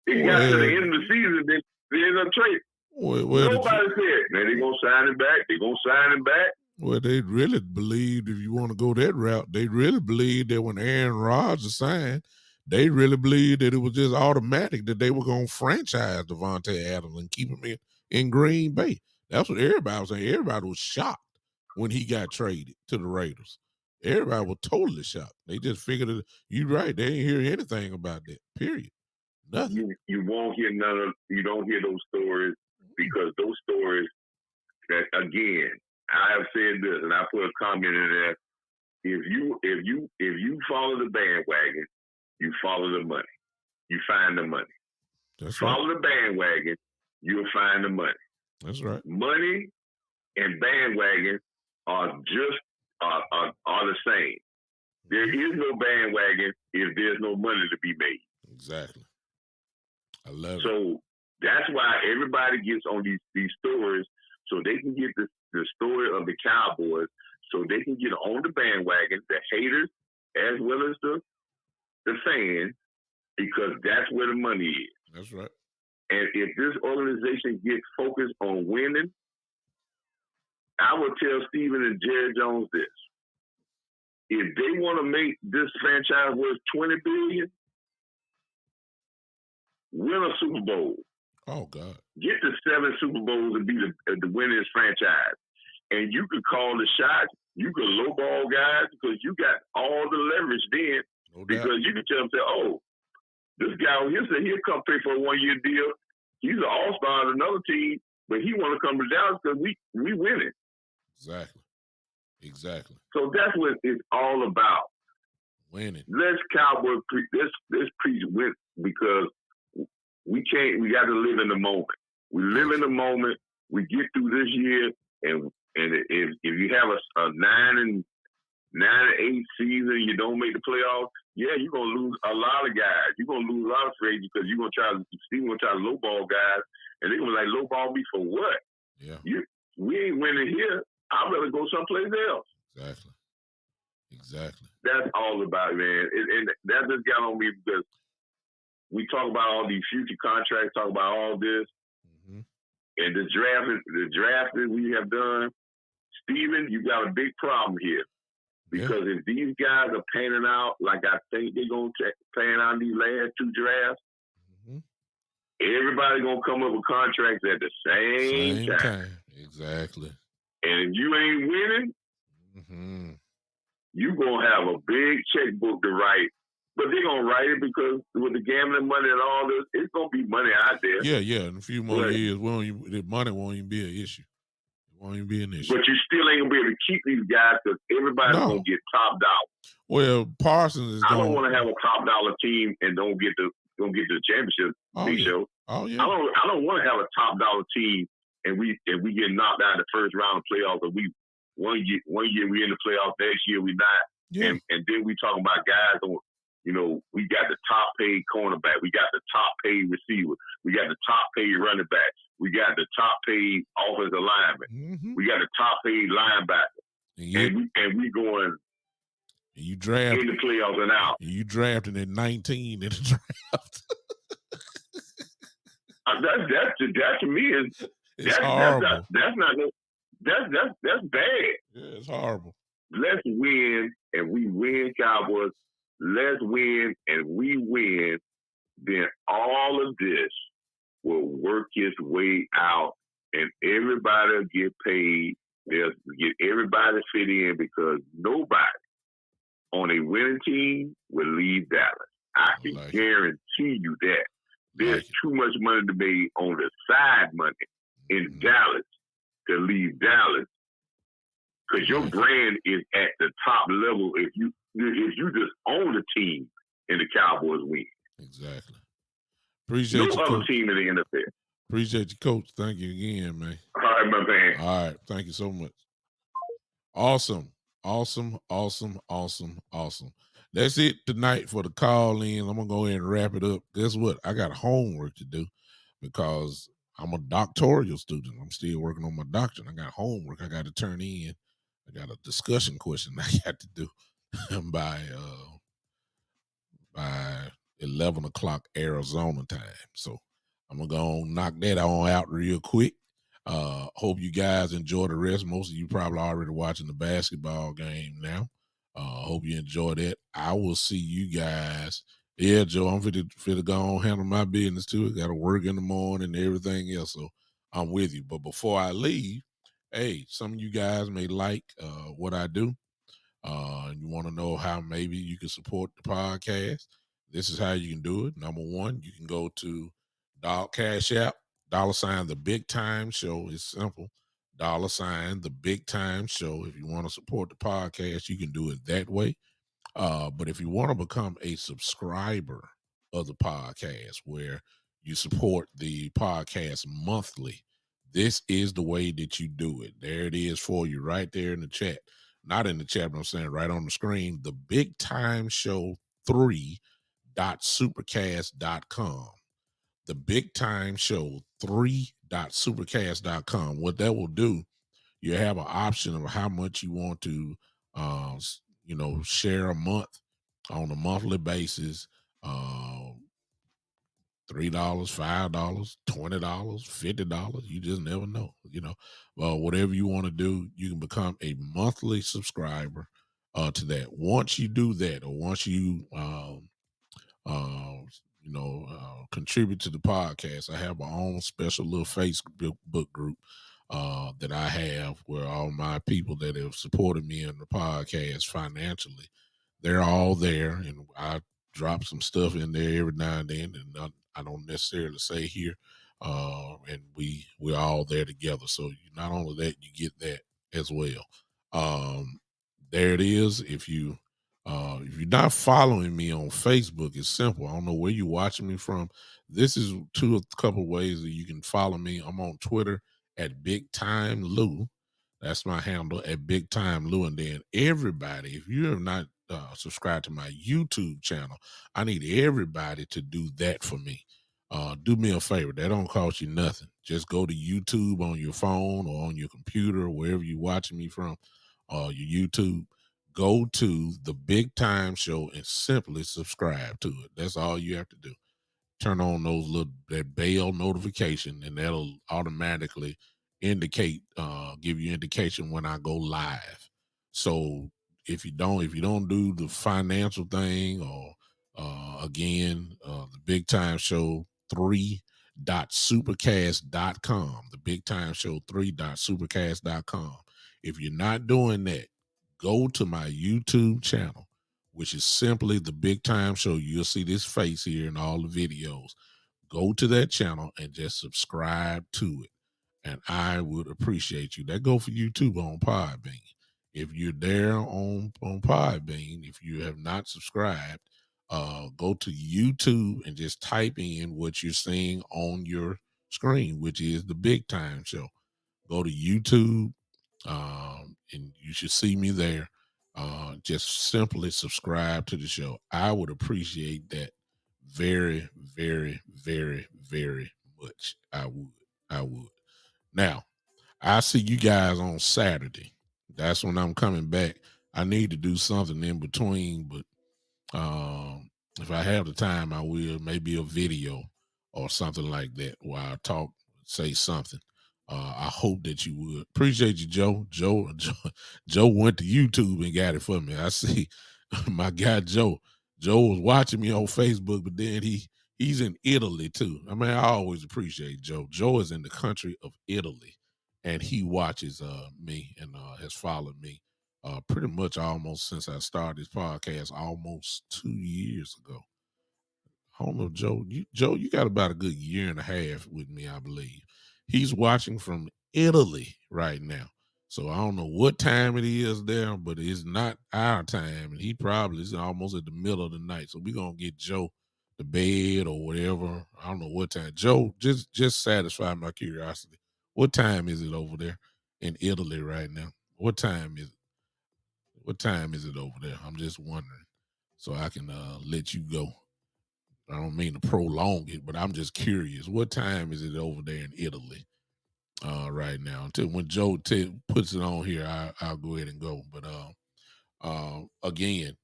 it got to the end of the season. Then they ended up trading. Nobody said, man, they're going to sign him back. They're going to sign him back. Well, they really believed, if you want to go that route, they really believed that when Aaron Rodgers signed, they really believed that it was just automatic that they were going to franchise Devontae Adams and keep him in Green Bay. That's what everybody was saying. Everybody was shocked when he got traded to the Raiders. Everybody was totally shocked. They just figured it. You're right. They didn't hear anything about that. Period. Nothing. You won't hear you don't hear those stories because those stories that, again, I have said this and I put a comment in there. If you follow the bandwagon, you follow the money. You find the money. That's follow right. the bandwagon, you'll find the money. That's right. Money and bandwagon are the same. There is no bandwagon if there's no money to be made. Exactly. I love it. So that's why everybody gets on these stories so they can get the story of the Cowboys, so they can get on the bandwagon, the haters as well as the fans, because that's where the money is. That's right. And if this organization gets focused on winning, I would tell Steven and Jerry Jones this. If they want to make this franchise worth $20 billion, win a Super Bowl. Oh, God. Get the 7 Super Bowls and be the winningest franchise. And you could call the shots. You could lowball guys because you got all the leverage then. No doubt. Because you can tell them, say, oh, this guy over here said he'll come pay for a 1-year deal. He's an all-star on another team, but he want to come to Dallas because we winning. Exactly. So that's what it's all about. Winning. Let's Cowboys let's preach win, because we got to live in the moment. We live in the moment. We get through this year, and if you have a 9-8 season, you don't make the playoffs. Yeah, you're gonna lose a lot of guys. You're gonna lose a lot of free agents because Steven gonna try to lowball guys, and they're gonna be like, lowball me for what? Yeah. We ain't winning here. I'd rather go someplace else. Exactly. That's all about it, man. And that just got on me because we talk about all these future contracts, talk about all this, and the draft that we have done. Steven, you got a big problem here. Because if these guys are panning out like I think they're going to pan out these last 2 drafts, everybody's going to come up with contracts at the same time. Exactly. And if you ain't winning, you're going to have a big checkbook to write. But they're going to write it because with the gambling money and all this, it's going to be money out there. Yeah. In a few more years, the money won't even be an issue. Won't even be an issue. But you still ain't gonna be able to keep these guys because everybody's gonna get top dollar. Well, Parsons is. I don't want to have a top dollar team and don't get the championship. Show. Oh yeah. I don't want to have a top dollar team and we get knocked out in the first round of playoffs. And we one year we in the playoffs, next year we not. Yeah. And then we talking about guys on. You know, we got the top paid cornerback. We got the top paid receiver. We got the top paid running back. We got the top paid offensive lineman. We got the top paid linebacker. And we going you draft in the playoffs and out. You drafted at 19 in the draft. that to me is it's horrible. That's bad. Yeah, it's horrible. Let's win, and we win, Cowboys. Let's win, and we win. Then all of this will work its way out, and everybody will get paid. They'll get everybody fit in because nobody on a winning team will leave Dallas. I can guarantee you that. There's too much money to be made on the side money in Dallas to leave Dallas because your brand is at the top level if you just own the team and the Cowboys win. Exactly. Appreciate No you, other Coach. team in the NFL. Appreciate you, Coach. Thank you again, man. All right, my man. All right. Thank you so much. Awesome. Awesome. Awesome. Awesome. Awesome. That's it tonight for the call in. I'm going to go ahead and wrap it up. Guess what? I got homework to do because I'm a doctoral student. I'm still working on my doctorate. I got homework I got to turn in. I got a discussion question I got to do by by 11 o'clock Arizona time. So I'm gonna go on knock that on out real quick. Hope you guys enjoy the rest. Most of you probably already watching the basketball game now. Hope you enjoy that. I will see you guys. Yeah, Joe, I'm fit to go on handle my business too. I got to work in the morning and everything else. So I'm with you. But before I leave, hey, some of you guys may like what I do. And you want to know how maybe you can support the podcast, this is how you can do it. Number one, you can go to Cash App, $ the Big Time Show. It's simple. $ the Big Time Show. If you want to support the podcast, you can do it that way. But if you want to become a subscriber of the podcast where you support the podcast monthly, this is the way that you do it. There it is for you right there in the chat. Not in the chat, but I'm saying right on the screen. The Big Time Show 3.supercast.com. The Big Time Show 3.supercast.com. What that will do, you have an option of how much you want to share a month on a monthly basis. $3, $5, $20, $50. You just never know. Well, whatever you want to do, you can become a monthly subscriber to that. Once you do that, or once you contribute to the podcast, I have my own special little Facebook group that I have where all my people that have supported me in the podcast financially, they're all there, and I drop some stuff in there every now and then, and I don't necessarily say here, and we're all there together. So not only that, you get that as well. There it is. If you're not following me on Facebook, it's simple. I don't know where you're watching me from. This is a couple ways that you can follow me. I'm on Twitter at Big Time Lou. That's my handle at Big Time Lou. And then everybody, if you have not subscribed to my YouTube channel, I need everybody to do that for me. Do me a favor. That don't cost you nothing. Just go to YouTube on your phone or on your computer, wherever you're watching me from, your YouTube. Go to the Big Time Show and simply subscribe to it. That's all you have to do. Turn on that bell notification, and that'll automatically give you indication when I go live. So if you don't do the financial thing, or the Big Time Show 3.supercast.com, the Big Time Show 3.supercast.com. If you're not doing that, go to my YouTube channel, which is simply the Big Time Show. You'll see this face here in all the videos. Go to that channel and just subscribe to it, and I would appreciate you. That go for YouTube on Podbean. If you're there on Podbean, if you have not subscribed, go to YouTube and just type in what you're seeing on your screen, which is the Big Time Show. Go to YouTube, and you should see me there. Just simply subscribe to the show. I would appreciate that very, very, very, very much. I would. I would. Now, I see you guys on Saturday. That's when I'm coming back. I need to do something in between, but if I have the time, I will. Maybe a video or something like that where I talk, say something. I hope that you would. Appreciate you, Joe. Joe went to YouTube and got it for me. I see my guy Joe. Joe was watching me on Facebook, but then he's in Italy too. I mean, I always appreciate Joe. Joe is in the country of Italy, and he watches me and has followed me pretty much almost since I started this podcast almost 2 years ago. I don't know, Joe. You got about a good year and a half with me, I believe. He's watching from Italy right now. So I don't know what time it is there, but it's not our time. And he probably is almost at the middle of the night. So we're gonna get Joe the bed or whatever. I don't know what time. Joe, just satisfy my curiosity. What time is it over there in Italy right now? What time is it? What time is it over there? I'm just wondering, so I can let you go. I don't mean to prolong it, but I'm just curious. What time is it over there in Italy right now? Until when Joe puts it on here, I'll go ahead and go. But again,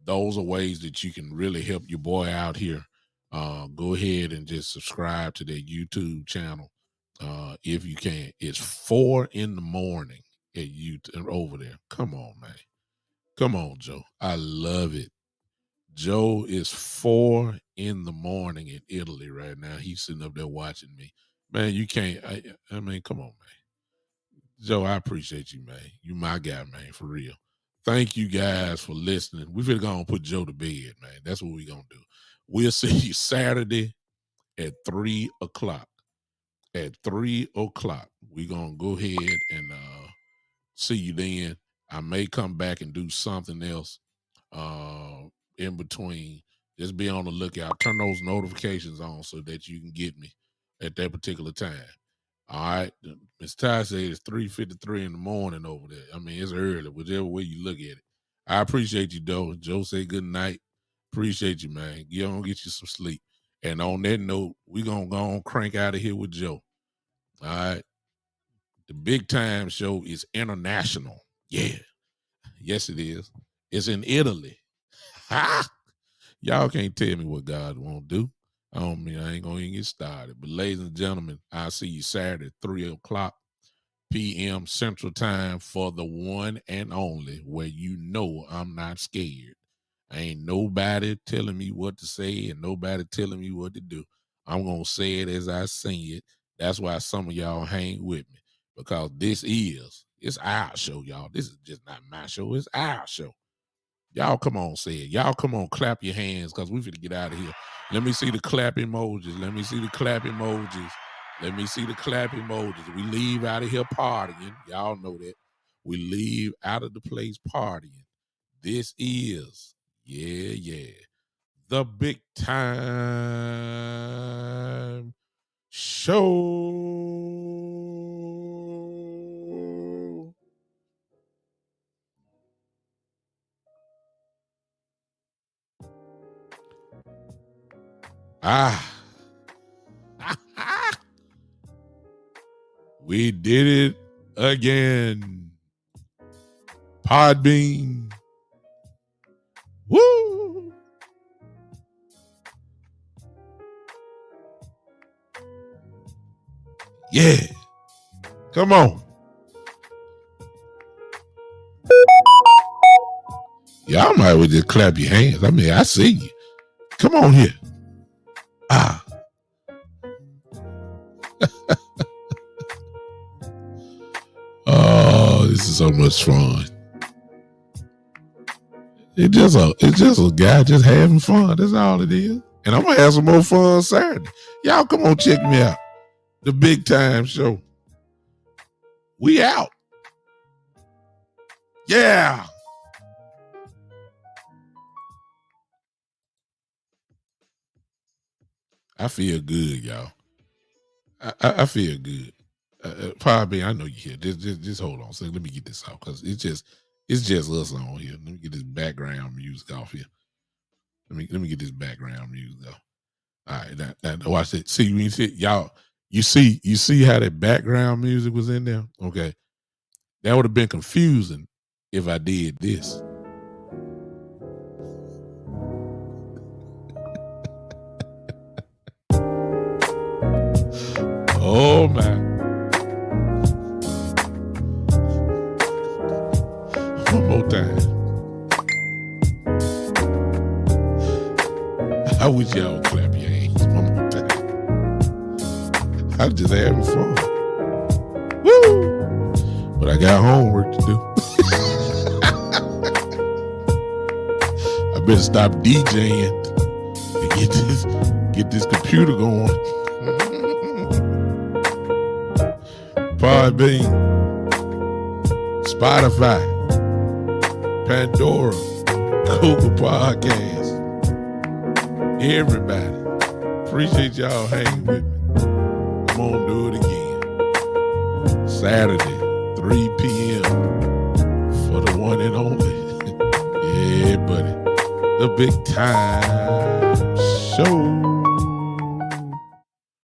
those are ways that you can really help your boy out here. Go ahead and just subscribe to their YouTube channel if you can. It's 4 in the morning at YouTube over there. Come on, man. Come on, Joe. I love it. Joe is 4 in the morning in Italy right now. He's sitting up there watching me. Man, you can't. I mean, come on, man. Joe, I appreciate you, man. You my guy, man, for real. Thank you guys for listening. We're going to put Joe to bed, man. That's what we're going to do. We'll see you Saturday at 3 o'clock. At 3 o'clock, we're going to go ahead and see you then. I may come back and do something else in between. Just be on the lookout. Turn those notifications on so that you can get me at that particular time. All right. Ms. Ty said it's 3:53 in the morning over there. I mean, it's early, whichever way you look at it. I appreciate you, though. Joe said good night. Appreciate you, man. Get on, get you some sleep. And on that note, we're going to go on crank out of here with Joe. All right. The Big Time Show is international. Yeah. Yes, it is. It's in Italy. Ha! Y'all can't tell me what God won't do. I don't mean I ain't gonna even get started. But ladies and gentlemen, I'll see you Saturday at 3 o'clock p.m. Central Time for the one and only where you know I'm not scared. Ain't nobody telling me what to say and nobody telling me what to do. I'm gonna say it as I see it. That's why some of y'all hang with me. Because it's our show, y'all. This is just not my show, it's our show. Y'all come on, say it. Y'all come on, clap your hands because we finna get out of here. Let me see the clap emojis. Let me see the clap emojis. Let me see the clap emojis. We leave out of here partying. Y'all know that. We leave out of the place partying. This is, the Big Time Show. We did it again. Podbean. Woo! Yeah. Come on. Y'all might well just clap your hands. I mean, I see you. Come on here. Oh, this is so much fun. It's just a guy just having fun. That's all it is. And I'm gonna have some more fun Saturday. Y'all come on, check me out. The Big Time Show. We out. Yeah. I feel good, y'all. I feel good. Probably, I know you're here. Just hold on. So let me get this out because it's just us on here. Let me get this background music off here. Let me get this background music off. All right, now watch it. See, when you see y'all, you see how that background music was in there. Okay, that would have been confusing if I did this. Oh man. One more time. I wish y'all would clap your hands one more time. I'm just having fun. Woo! But I got homework to do. I better stop DJing and get this computer going. Podbean, Spotify, Pandora, Google Podcasts, everybody. Appreciate y'all hanging with me. I'm gonna do it again. Saturday, 3 p.m. for the one and only. Yeah, buddy. The Big Time Show.